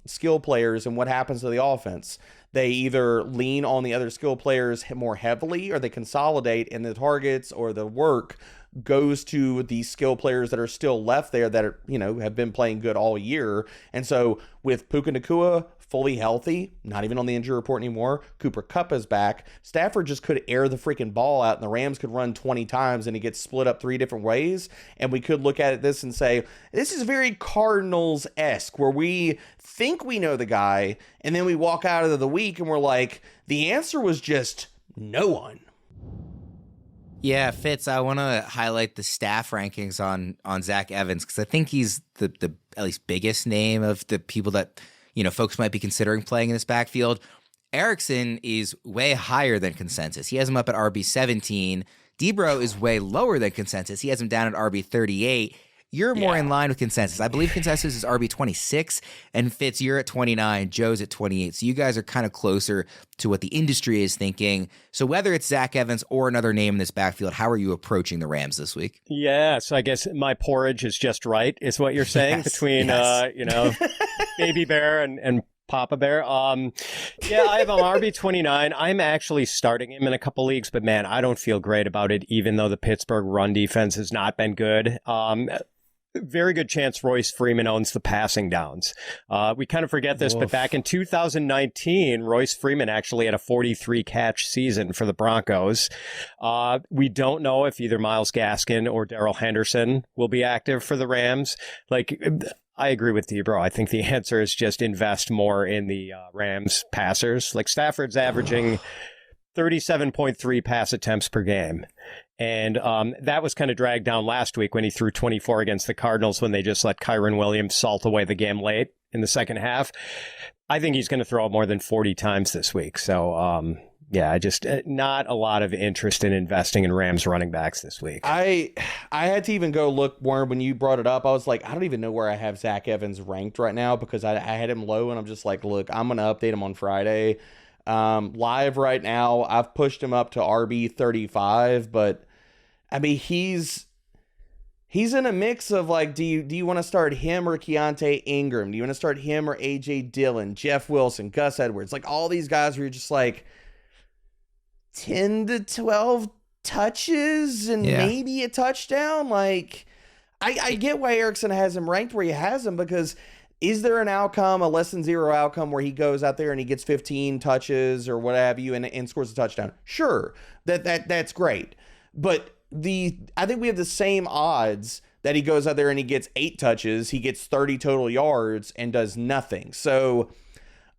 Speaker 3: skill players, and what happens to the offense? They either lean on the other skill players more heavily, or they consolidate, and the targets or the work goes to the skill players that are still left there that are, have been playing good all year. And so with Puka Nacua fully healthy, not even on the injury report anymore, Cooper Kupp is back, Stafford just could air the freaking ball out and the Rams could run 20 times and it gets split up 3 different ways. And we could look at this and say, this is very Cardinals-esque, where we think we know the guy and then we walk out of the week and we're like, the answer was just no one.
Speaker 1: Yeah, Fitz, I want to highlight the staff rankings on Zach Evans, because I think he's the at least biggest name of the people that, folks might be considering playing in this backfield. Erickson is way higher than consensus. He has him up at RB17. Debro is way lower than consensus. He has him down at RB38. You're more in line with consensus. I believe consensus is RB26, and Fitz, you're at 29, Joe's at 28. So you guys are kind of closer to what the industry is thinking. So whether it's Zach Evans or another name in this backfield, how are you approaching the Rams this week?
Speaker 2: Yeah, so I guess my porridge is just right, is what you're saying, between, Baby Bear and Papa Bear. I have him RB29. I'm actually starting him in a couple leagues, but man, I don't feel great about it, even though the Pittsburgh run defense has not been good. Very good chance Royce Freeman owns the passing downs. We kind of forget this, but back in 2019, Royce Freeman actually had a 43 catch season for the Broncos. We don't know if either Myles Gaskin or Darrell Henderson will be active for the Rams. I agree with Debro. I think the answer is just invest more in the Rams passers. Stafford's averaging 37.3 pass attempts per game. And that was kind of dragged down last week when he threw 24 against the Cardinals, when they just let Kyron Williams salt away the game late in the second half. I think he's going to throw more than 40 times this week. So, I just not a lot of interest in investing in Rams running backs this week.
Speaker 3: I had to even go look, Warren, when you brought it up. I was like, I don't even know where I have Zach Evans ranked right now, because I had him low, and I'm just like, look, I'm going to update him on Friday. Live right now, I've pushed him up to RB35, but I mean, he's in a mix of do you want to start him or Keontae Ingram? Do you want to start him or AJ Dillon, Jeff Wilson, Gus Edwards? All these guys where you're just 10 to 12 touches and maybe a touchdown. I get why Erickson has him ranked where he has him, because is there an outcome, a less than zero outcome, where he goes out there and he gets 15 touches or what have you and scores a touchdown? Sure, that's great. But I think we have the same odds that he goes out there and he gets 8 touches, he gets 30 total yards and does nothing. So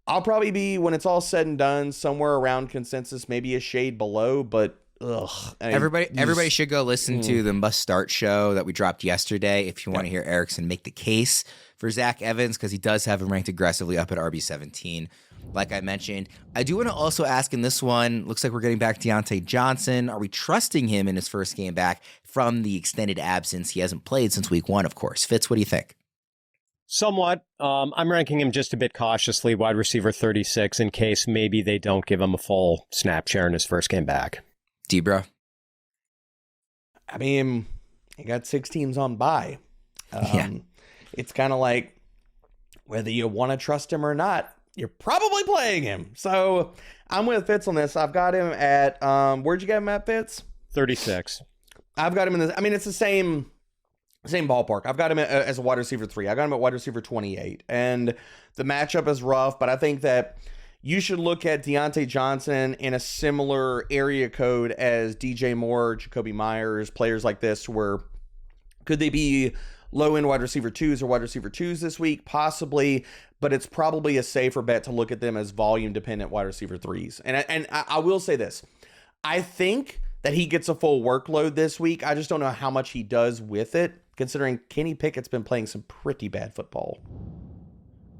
Speaker 3: I'll probably be, when it's all said and done, somewhere around consensus, maybe a shade below, but
Speaker 1: everybody should go listen to the Must Start show that we dropped yesterday if you want to hear Erickson make the case for Zach Evans, because he does have him ranked aggressively up at RB17. Like I mentioned, I do want to also ask in this one, looks like we're getting back Deontay Johnson. Are we trusting him in his first game back from the extended absence? He hasn't played since week 1, of course. Fitz, what do you think?
Speaker 2: Somewhat. I'm ranking him just a bit cautiously, wide receiver 36, in case maybe they don't give him a full snap share in his first game back.
Speaker 1: Debra?
Speaker 3: I mean, he got 6 teams on bye. It's kind of like, whether you want to trust him or not, you're probably playing him. So I'm with Fitz on this. I've got him at, where'd you get him at, Fitz?
Speaker 2: 36.
Speaker 3: I've got him in this. I mean, it's the same ballpark. I've got him as a wide receiver 3. I got him at wide receiver 28. And the matchup is rough, but I think that you should look at Deontay Johnson in a similar area code as DJ Moore, Jacoby Myers, players like this, where could they be low-end wide receiver 2s or wide receiver 2s this week? Possibly, but it's probably a safer bet to look at them as volume-dependent wide receiver 3s. And I will say this. I think that he gets a full workload this week. I just don't know how much he does with it, considering Kenny Pickett's been playing some pretty bad football.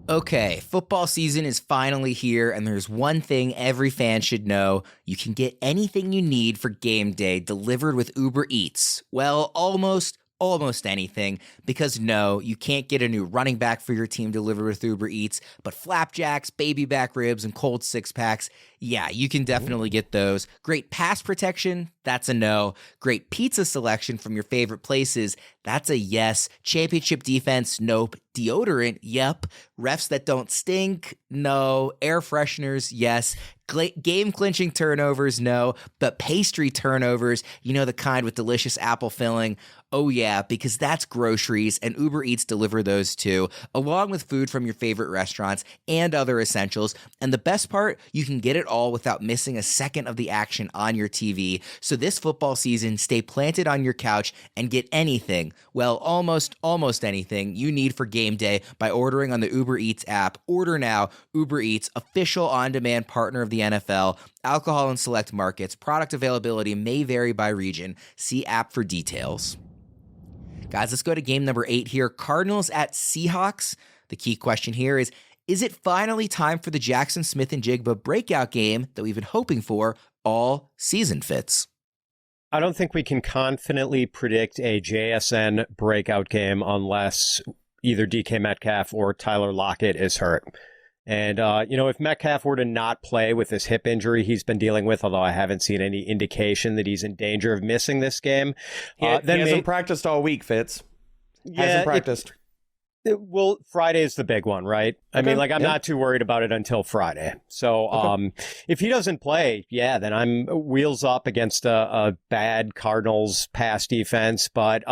Speaker 1: Okay, football season is finally here, and there's one thing every fan should know. You can get anything you need for game day delivered with Uber Eats. Well, almost almost anything, because no, you can't get a new running back for your team delivered with Uber Eats, but flapjacks, baby back ribs, and cold six-packs, yeah, you can definitely get those. Great pass protection, that's a no. Great pizza selection from your favorite places, that's a yes. Championship defense, nope. Deodorant, yep. Refs that don't stink, no. Air fresheners, yes. Game-clinching turnovers, no. But pastry turnovers, you know, the kind with delicious apple filling, oh yeah, because that's groceries, and Uber Eats deliver those too, along with food from your favorite restaurants and other essentials. And the best part, you can get it all without missing a second of the action on your TV. So this football season, stay planted on your couch and get anything, well, almost anything you need for game day by ordering on the Uber Eats app. Order now. Uber Eats, official on-demand partner of the NFL. Alcohol in select markets. Product availability may vary by region. See app for details. Guys, let's go to game number 8 here. Cardinals at Seahawks. The key question here is it finally time for the Jackson Smith-Njigba breakout game that we've been hoping for all season, Fitz?
Speaker 2: I don't think we can confidently predict a JSN breakout game unless either DK Metcalf or Tyler Lockett is hurt. And, if Metcalf were to not play with this hip injury he's been dealing with, although I haven't seen any indication that he's in danger of missing this game.
Speaker 3: He hasn't practiced all week, Fitz.
Speaker 2: Yeah,
Speaker 3: hasn't practiced.
Speaker 2: Well, Friday is the big one, right? I mean, I'm not too worried about it until Friday. So if he doesn't play, then I'm wheels up against a bad Cardinals pass defense. But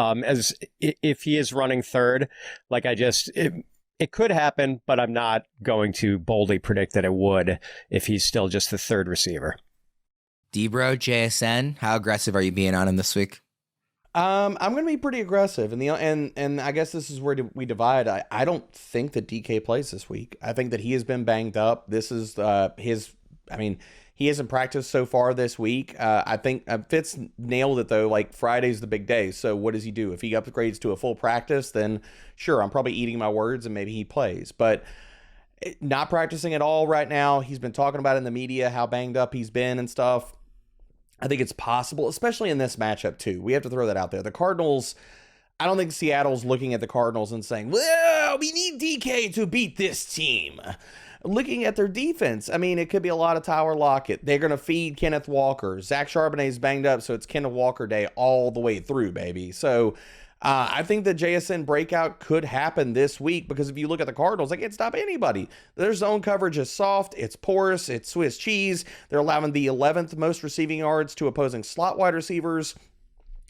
Speaker 2: if he is running third, it could happen, but I'm not going to boldly predict that it would if he's still just the third receiver.
Speaker 1: Debro, JSN, how aggressive are you being on him this week?
Speaker 3: I'm going to be pretty aggressive, and I guess this is where we divide. I don't think that DK plays this week. I think that he has been banged up. This is he hasn't practiced so far this week. I think Fitz nailed it, though. Like, Friday's the big day. So what does he do? If he upgrades to a full practice, then sure, I'm probably eating my words and maybe he plays. But not practicing at all right now. He's been talking about in the media how banged up he's been and stuff. I think it's possible, especially in this matchup, too. We have to throw that out there. The Cardinals, I don't think Seattle's looking at the Cardinals and saying, well, we need DK to beat this team. Looking at their defense, I mean, it could be a lot of Tyler Lockett. They're going to feed Kenneth Walker. Zach Charbonnet's banged up, so it's Kenneth Walker day all the way through, baby. So I think the JSN breakout could happen this week because if you look at the Cardinals, they can't stop anybody. Their zone coverage is soft, it's porous, it's Swiss cheese. They're allowing the 11th most receiving yards to opposing slot wide receivers.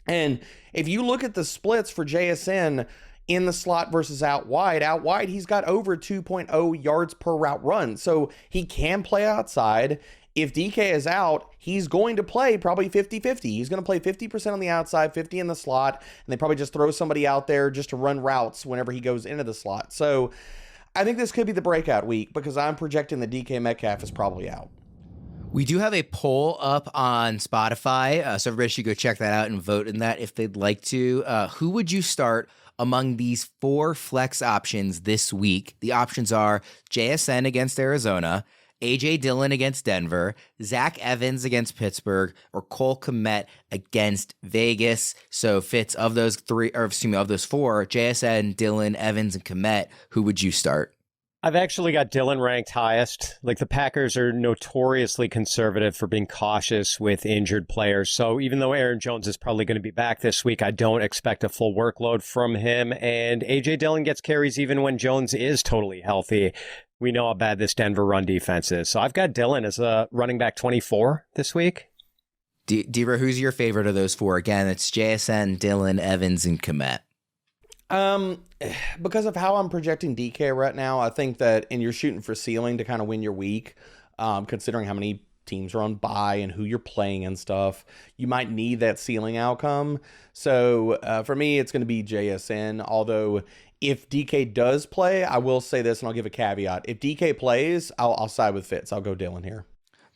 Speaker 3: And if you look at the splits for JSN in the slot versus out wide, he's got over 2.0 yards per route run. So he can play outside. If DK is out, he's going to play probably 50-50. He's going to play 50% on the outside, 50 in the slot, and they probably just throw somebody out there just to run routes whenever he goes into the slot. So I think this could be the breakout week because I'm projecting that DK Metcalf is probably out.
Speaker 1: We do have a poll up on Spotify, so everybody should go check that out and vote in that if they'd like to. Who would you start among these 4 flex options this week? The options are JSN against Arizona, A.J. Dillon against Denver, Zach Evans against Pittsburgh, or Cole Kmet against Vegas. So Fitz, of those 4, JSN, Dillon, Evans, and Kmet, who would you start?
Speaker 2: I've actually got Dillon ranked highest. Like, the Packers are notoriously conservative for being cautious with injured players. So even though Aaron Jones is probably going to be back this week, I don't expect a full workload from him. And A.J. Dillon gets carries even when Jones is totally healthy. We know how bad this Denver run defense is. So I've got Dillon as a running back 24 this week.
Speaker 1: Debra, who's your favorite of those 4? Again, it's JSN, Dillon, Evans, and Kmet.
Speaker 3: Because of how I'm projecting DK right now, I think that, and you're shooting for ceiling to kind of win your week, considering how many teams are on bye and who you're playing and stuff, you might need that ceiling outcome. So for me, it's going to be JSN. Although if DK does play, I will say this, and I'll give a caveat. If DK plays, I'll side with Fitz. I'll go Dillon here.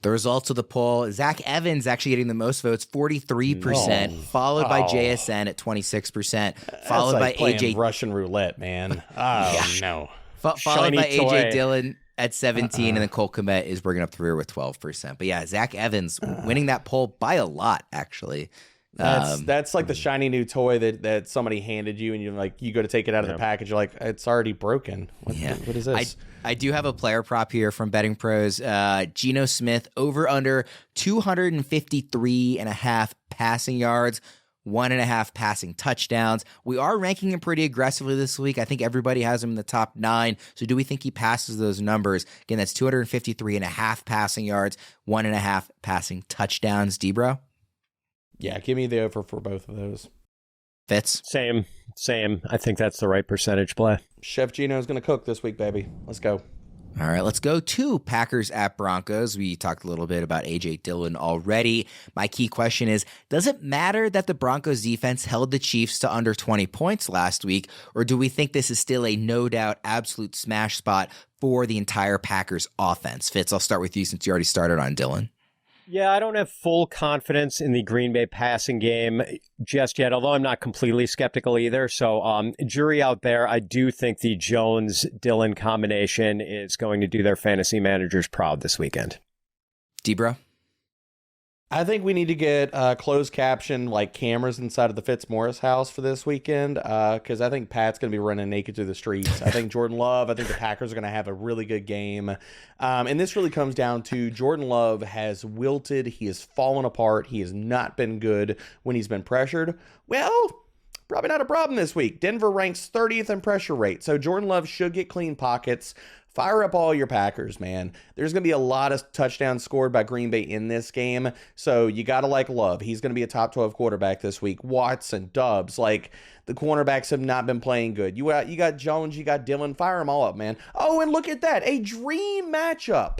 Speaker 1: The results of the poll, Zach Evans actually getting the most votes, 43%, followed by JSN at 26%, followed by AJ
Speaker 3: Russian roulette, man. No.
Speaker 1: Followed by AJ Dillon at 17%, and then Cole Kmet is bringing up the rear with 12%. But yeah, Zach Evans winning that poll by a lot, actually.
Speaker 3: That's like the shiny new toy that somebody handed you, and you go to take it out of the package. You're like, it's already broken. What is this?
Speaker 1: I do have a player prop here from Betting Pros. Geno Smith over under 253.5 passing yards, 1.5 passing touchdowns. We are ranking him pretty aggressively this week. I think everybody has him in the top 9. So do we think he passes those numbers? Again, that's 253.5 passing yards, 1.5 passing touchdowns. Debro?
Speaker 3: Yeah, give me the over for both of those.
Speaker 1: Fitz?
Speaker 2: Same. I think that's the right percentage play.
Speaker 3: Chef Gino's going to cook this week, baby. Let's go.
Speaker 1: All right, let's go to Packers at Broncos. We talked a little bit about A.J. Dillon already. My key question is, does it matter that the Broncos defense held the Chiefs to under 20 points last week, or do we think this is still a no-doubt absolute smash spot for the entire Packers offense? Fitz, I'll start with you since you already started on Dillon.
Speaker 2: Yeah, I don't have full confidence in the Green Bay passing game just yet, although I'm not completely skeptical either. So, jury out there, I do think the Jones-Dillon combination is going to do their fantasy managers proud this weekend.
Speaker 1: Debra?
Speaker 3: I think we need to get closed caption like cameras inside of the Fitzmaurice house for this weekend because I think Pat's going to be running naked through the streets. I think Jordan Love, I think the Packers are going to have a really good game. And this really comes down to Jordan Love has wilted. He has fallen apart. He has not been good when he's been pressured. Well, probably not a problem this week. Denver ranks 30th in pressure rate. So Jordan Love should get clean pockets. Fire up all your Packers, man. There's going to be a lot of touchdowns scored by Green Bay in this game, so you got to like Love. He's going to be a top 12 quarterback this week. Watson, Dubs, like the cornerbacks have not been playing good. You got Jones, you got Dillon. Fire them all up, man. Oh, and look at that. A dream matchup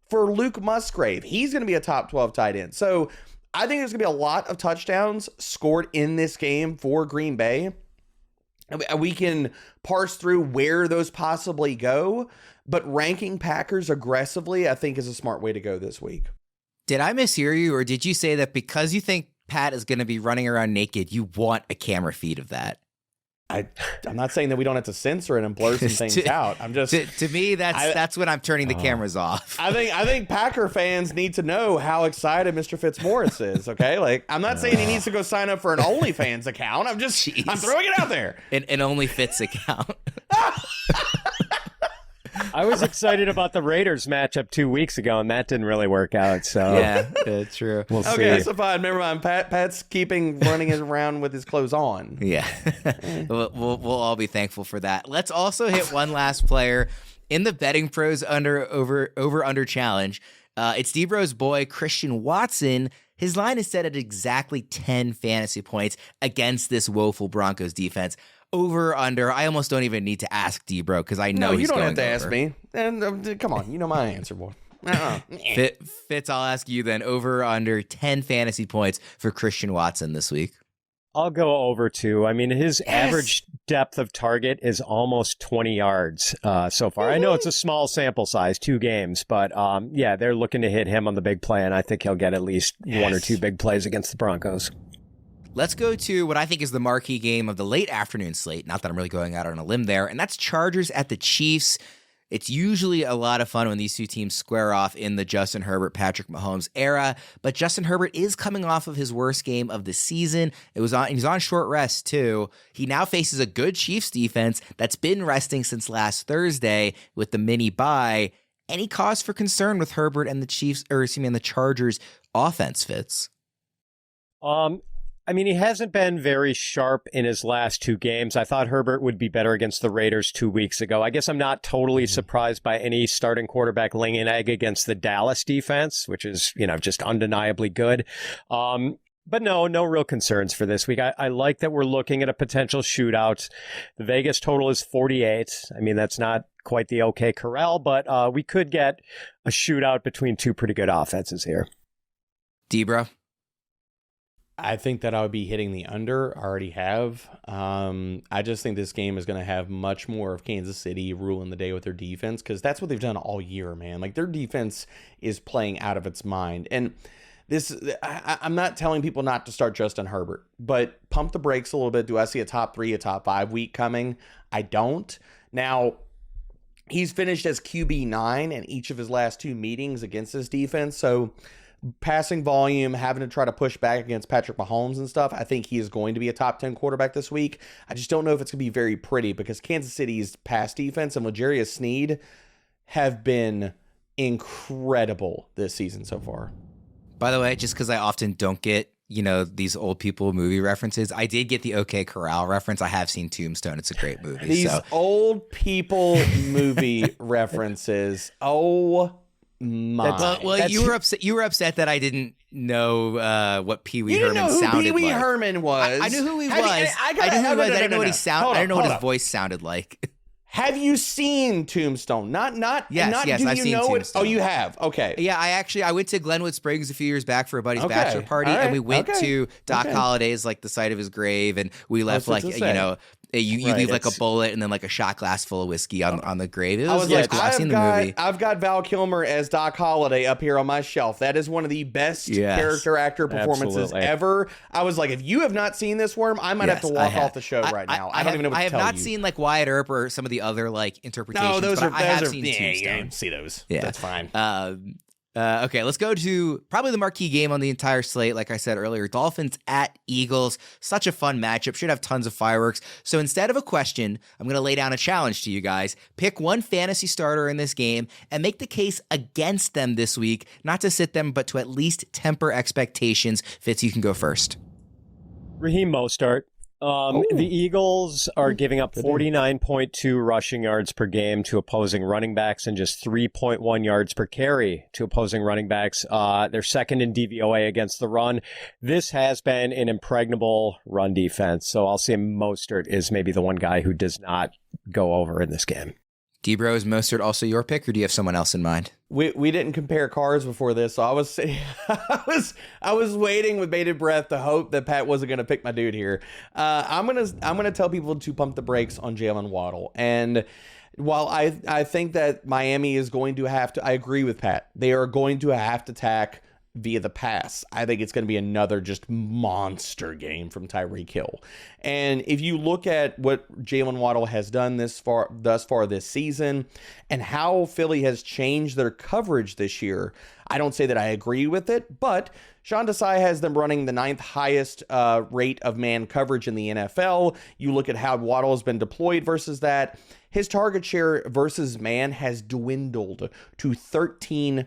Speaker 3: for Luke Musgrave. He's going to be a top 12 tight end. So I think there's going to be a lot of touchdowns scored in this game for Green Bay. We can parse through where those possibly go, but ranking Packers aggressively, I think, is a smart way to go this week.
Speaker 1: Did I mishear you, or did you say that because you think Pat is going to be running around naked, you want a camera feed of that?
Speaker 3: I'm not saying that we don't have to censor it and blur some things out. I'm just
Speaker 1: to me that's when I'm turning the cameras off.
Speaker 3: I think Packer fans need to know how excited Mr. Fitzmaurice is. Okay, like I'm not saying he needs to go sign up for an OnlyFans account. I'm throwing it out there.
Speaker 1: An Only Fitz account.
Speaker 2: I was excited about the Raiders matchup 2 weeks ago, and that didn't really work out. So
Speaker 1: yeah, that's true.
Speaker 2: We'll see.
Speaker 3: Okay, so fine. Never mind. Pat's running around with his clothes on.
Speaker 1: Yeah, we'll all be thankful for that. Let's also hit one last player in the Betting Pros over challenge. It's Debro's boy Christian Watson. His line is set at exactly 10 fantasy points against this woeful Broncos defense. Over, under. I almost don't even need to ask Debro because I know he's going over.
Speaker 3: You don't have to ask me. And come on, you know my answer, boy.
Speaker 1: Fitz, I'll ask you then. Over, under 10 fantasy points for Christian Watson this week.
Speaker 2: I'll go over too. I mean, his average depth of target is almost 20 yards so far. I know it's a small sample size, 2 games, but yeah, they're looking to hit him on the big play, and I think he'll get at least 1 or 2 big plays against the Broncos.
Speaker 1: Let's go to what I think is the marquee game of the late afternoon slate. Not that I'm really going out on a limb there. And that's Chargers at the Chiefs. It's usually a lot of fun when these two teams square off in the Justin Herbert, Patrick Mahomes era. But Justin Herbert is coming off of his worst game of the season. He's on short rest too. He now faces a good Chiefs defense that's been resting since last Thursday with the mini bye. Any cause for concern with Herbert and the Chargers offense, Fitz?
Speaker 2: I mean, he hasn't been very sharp in his last 2 games. I thought Herbert would be better against the Raiders 2 weeks ago. I guess I'm not totally surprised by any starting quarterback laying an egg against the Dallas defense, which is, just undeniably good. But no real concerns for this week. I like that we're looking at a potential shootout. The Vegas total is 48. I mean, that's not quite the OK corral, but we could get a shootout between 2 pretty good offenses here.
Speaker 1: Debra?
Speaker 3: I think that I would be hitting the under. I already have. I just think this game is going to have much more of Kansas City ruling the day with their defense because that's what they've done all year, man. Like their defense is playing out of its mind. And I'm not telling people not to start Justin Herbert, but pump the brakes a little bit. Do I see a top 3, a top 5 week coming? I don't. Now, he's finished as QB9 in each of his last 2 meetings against this defense. So passing volume, having to try to push back against Patrick Mahomes and stuff, I think he is going to be a top 10 quarterback this week. I just don't know if it's going to be very pretty because Kansas City's pass defense and L'Jarius Sneed have been incredible this season so far.
Speaker 1: By the way, just because I often don't get, these old people movie references, I did get the OK Corral reference. I have seen Tombstone. It's a great movie.
Speaker 3: These old people movie references. Oh my.
Speaker 1: Well, you were upset that I didn't know what Pee Wee Herman sounded like.
Speaker 3: Pee Wee Herman was.
Speaker 1: I knew who he was. I didn't know what he sounded. I didn't know what his voice sounded like.
Speaker 3: Have you seen Tombstone?
Speaker 1: Yes, I've seen Tombstone.
Speaker 3: Oh, you have? Okay.
Speaker 1: Yeah, I went to Glenwood Springs a few years back for a buddy's bachelor party, and we went to Doc Holliday's, like, the site of his grave, and we left, you leave like a bullet and then like a shot glass full of whiskey on the grave. It was cool. I've seen the movie.
Speaker 3: I've got Val Kilmer as Doc Holliday up here on my shelf. That is one of the best character actor performances ever. I was like, if you have not seen this, Worm, I might have to walk off the show right now. I don't even know what to tell you.
Speaker 1: I have not seen like Wyatt Earp or some of the other like interpretations.
Speaker 3: No, those are
Speaker 1: seen Tombstone.
Speaker 3: You don't see those.
Speaker 1: Yeah,
Speaker 3: that's fine.
Speaker 1: Okay, let's go to probably the marquee game on the entire slate. Like I said earlier, Dolphins at Eagles. Such a fun matchup. Should have tons of fireworks. So instead of a question, I'm going to lay down a challenge to you guys. Pick one fantasy starter in this game and make the case against them this week. Not to sit them, but to at least temper expectations. Fitz, you can go first.
Speaker 2: Raheem Mostert. The Eagles are giving up 49.2 rushing yards per game to opposing running backs and just 3.1 yards per carry to opposing running backs. They're second in DVOA against the run. This has been an impregnable run defense, so I'll say Mostert is maybe the one guy who does not go over in this game.
Speaker 1: D-Bro, is Mostert also your pick, or do you have someone else in mind?
Speaker 3: We didn't compare cars before this, so I was waiting with bated breath to hope that Pat wasn't going to pick my dude here. I'm gonna tell people to pump the brakes on Jalen Waddle, and while I think that Miami is going to have to, I agree with Pat. They are going to have to attack via the pass. I think it's going to be another just monster game from Tyreek Hill. And if you look at what Jalen Waddle has done thus far this season and how Philly has changed their coverage this year, I don't say that I agree with it, but Sean Desai has them running the 9th highest rate of man coverage in the NFL. You look at how Waddle has been deployed versus that. His target share versus man has dwindled to 13%.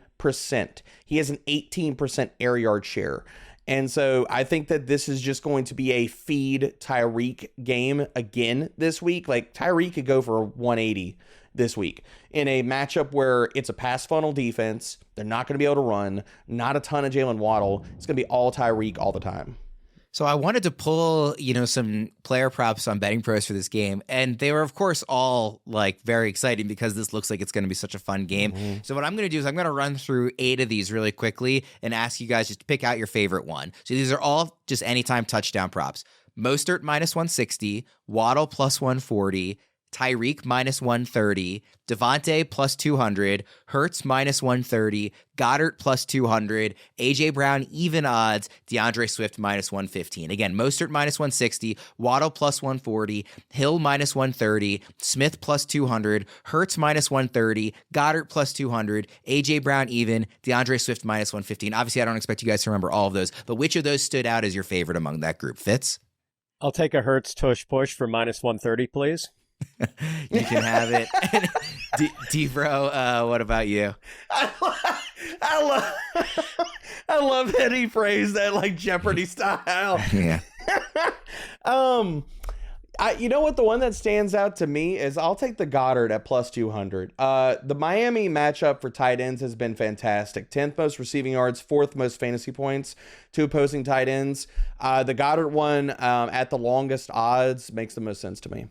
Speaker 3: He has an 18% air yard share. And so I think that this is just going to be a feed Tyreek game again this week. Like, Tyreek could go for 180 this week in a matchup where it's a pass funnel defense. They're not going to be able to run. Not a ton of Jalen Waddle. It's going to be all Tyreek all the time.
Speaker 1: So I wanted to pull, some player props on betting pros for this game, and they were, of course, all like very exciting because this looks like it's going to be such a fun game. Mm-hmm. So what I'm going to do is I'm going to run through 8 of these really quickly and ask you guys just to pick out your favorite one. So these are all just anytime touchdown props. Mostert minus 160, Waddle plus 140, Tyreek minus 130, Devontae plus 200, Hurts minus 130, Goddard plus 200, AJ Brown even odds, DeAndre Swift minus 115. Again, Mostert minus 160, Waddle plus 140, Hill minus 130, Smith plus 200, Hurts minus 130, Goddard plus 200, AJ Brown even, DeAndre Swift minus 115. Obviously, I don't expect you guys to remember all of those, but which of those stood out as your favorite among that group? Fitz?
Speaker 2: I'll take a Hurts tush push for minus 130, please.
Speaker 1: You can have it. D-Bro, what about you?
Speaker 3: I love that he phrased that like Jeopardy style.
Speaker 1: Yeah.
Speaker 3: You know what? The one that stands out to me is I'll take the Goddard at plus 200. The Miami matchup for tight ends has been fantastic. 10th most receiving yards, 4th most fantasy points to opposing tight ends. The Goddard one at the longest odds makes the most sense to me.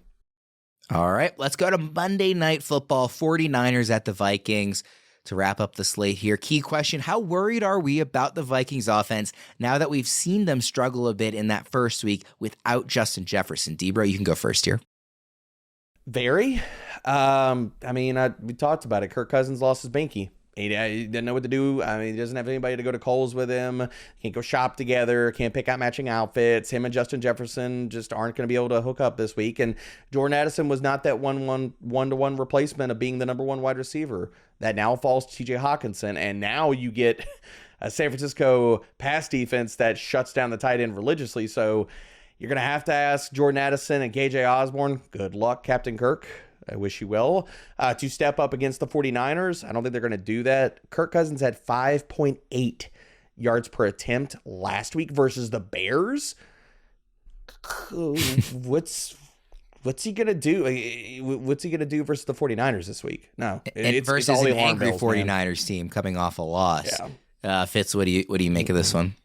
Speaker 1: All right, let's go to Monday Night Football, 49ers at the Vikings to wrap up the slate here. Key question, how worried are we about the Vikings offense now that we've seen them struggle a bit in that first week without Justin Jefferson? D-Bro, you can go first here.
Speaker 3: Very. We talked about it. Kirk Cousins lost his binky. He didn't know what to do. He doesn't have anybody to go to Kohl's with him. Can't go shop together. Can't pick out matching outfits. Him and Justin Jefferson just aren't going to be able to hook up this week. And Jordan Addison was not that one-to-one replacement of being the number one wide receiver. That now falls to TJ Hawkinson. And now you get a San Francisco pass defense that shuts down the tight end religiously. So you're going to ask Jordan Addison and KJ Osborne, good luck, Captain Kirk. I wish you will, to step up against the 49ers. I don't think they're going to do that. Kirk Cousins had 5.8 yards per attempt last week versus the Bears. What's he going to do? What's he going to do versus the 49ers this week? No.
Speaker 1: It's versus all an angry 49ers team coming off a loss. Yeah. Fitz, what do you make of this one?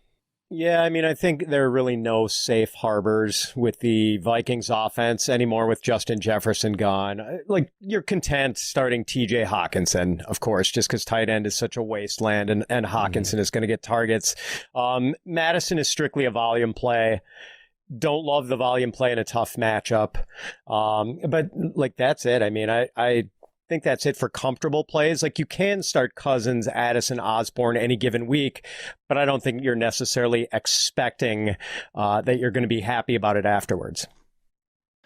Speaker 2: Yeah, I mean, I think there are really no safe harbors with the Vikings offense anymore with Justin Jefferson gone. Like, you're content starting TJ Hawkinson, of course, just because tight end is such a wasteland and Hawkinson is going to get targets. Madison is strictly a volume play. Don't love the volume play in a tough matchup. But, like, that's it. I mean, I think that's it for comfortable plays. Like, you can start Cousins, Addison, Osborne any given week, but I don't think you're necessarily expecting that you're going to be happy about it afterwards.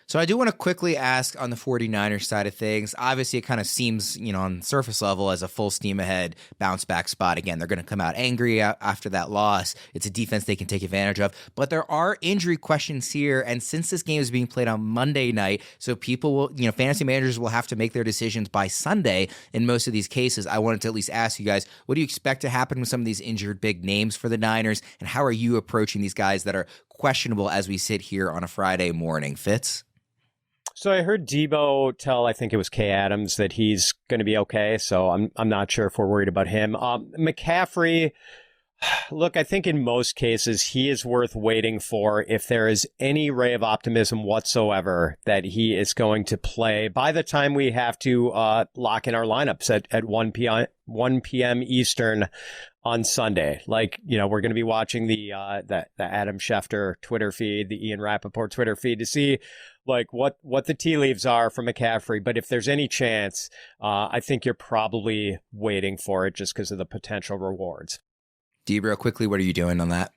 Speaker 1: So I do want to quickly ask on the 49ers side of things. Obviously, it kind of seems, on the surface level as a full steam ahead bounce back spot. Again, they're going to come out angry after that loss. It's a defense they can take advantage of. But there are injury questions here. And since this game is being played on Monday night, so people will, fantasy managers will have to make their decisions by Sunday in most of these cases. I wanted to at least ask you guys, what do you expect to happen with some of these injured big names for the Niners? And how are you approaching these guys that are questionable as we sit here on a Friday morning? Fitz?
Speaker 2: So I heard Debo tell, I think it was Kay Adams, that he's going to be okay. So I'm not sure if we're worried about him. McCaffrey, look, I think in most cases he is worth waiting for if there is any ray of optimism whatsoever that he is going to play by the time we have to lock in our lineups at 1 p.m. Eastern on Sunday. Like, we're going to be watching the Adam Schefter Twitter feed, the Ian Rappaport Twitter feed to see like what the tea leaves are for McCaffrey. But if there's any chance, I think you're probably waiting for it just because of the potential rewards.
Speaker 1: Debra, quickly, what are you doing on that?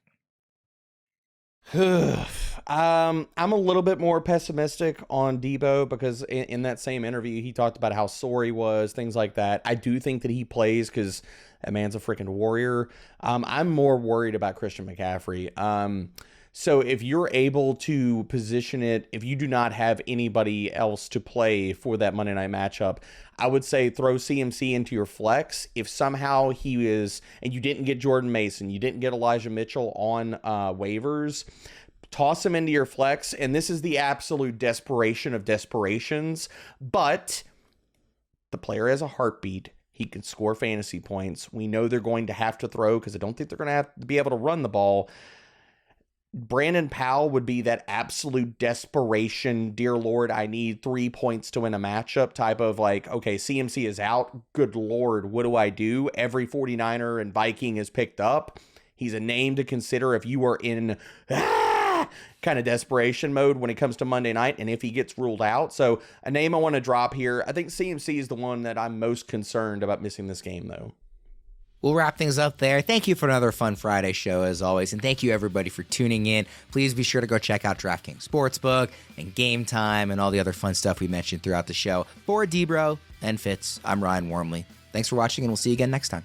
Speaker 3: I'm a little bit more pessimistic on Debo because in that same interview, he talked about how sore he was, things like that. I do think that he plays because that man's a freaking warrior. I'm more worried about Christian McCaffrey. So if you're able to position it, if you do not have anybody else to play for that Monday night matchup, I would say throw CMC into your flex. If somehow he is, and you didn't get Jordan Mason, you didn't get Elijah Mitchell on waivers, toss him into your flex. And this is the absolute desperation of desperations, but the player has a heartbeat. He can score fantasy points. We know they're going to have to throw because I don't think they're going to have to be able to run the ball. Brandon Powell would be that absolute desperation, dear Lord, I need 3 points to win a matchup type of like, okay, CMC is out. Good Lord, what do I do? Every 49er and Viking is picked up. He's a name to consider if you are in kind of desperation mode when it comes to Monday night and if he gets ruled out. So a name I want to drop here. I think CMC is the one that I'm most concerned about missing this game, though.
Speaker 1: We'll wrap things up there. Thank you for another fun Friday show, as always. And thank you, everybody, for tuning in. Please be sure to go check out DraftKings Sportsbook and Game Time and all the other fun stuff we mentioned throughout the show. For Debro and Fitz, I'm Ryan Wormeli. Thanks for watching, and we'll see you again next time.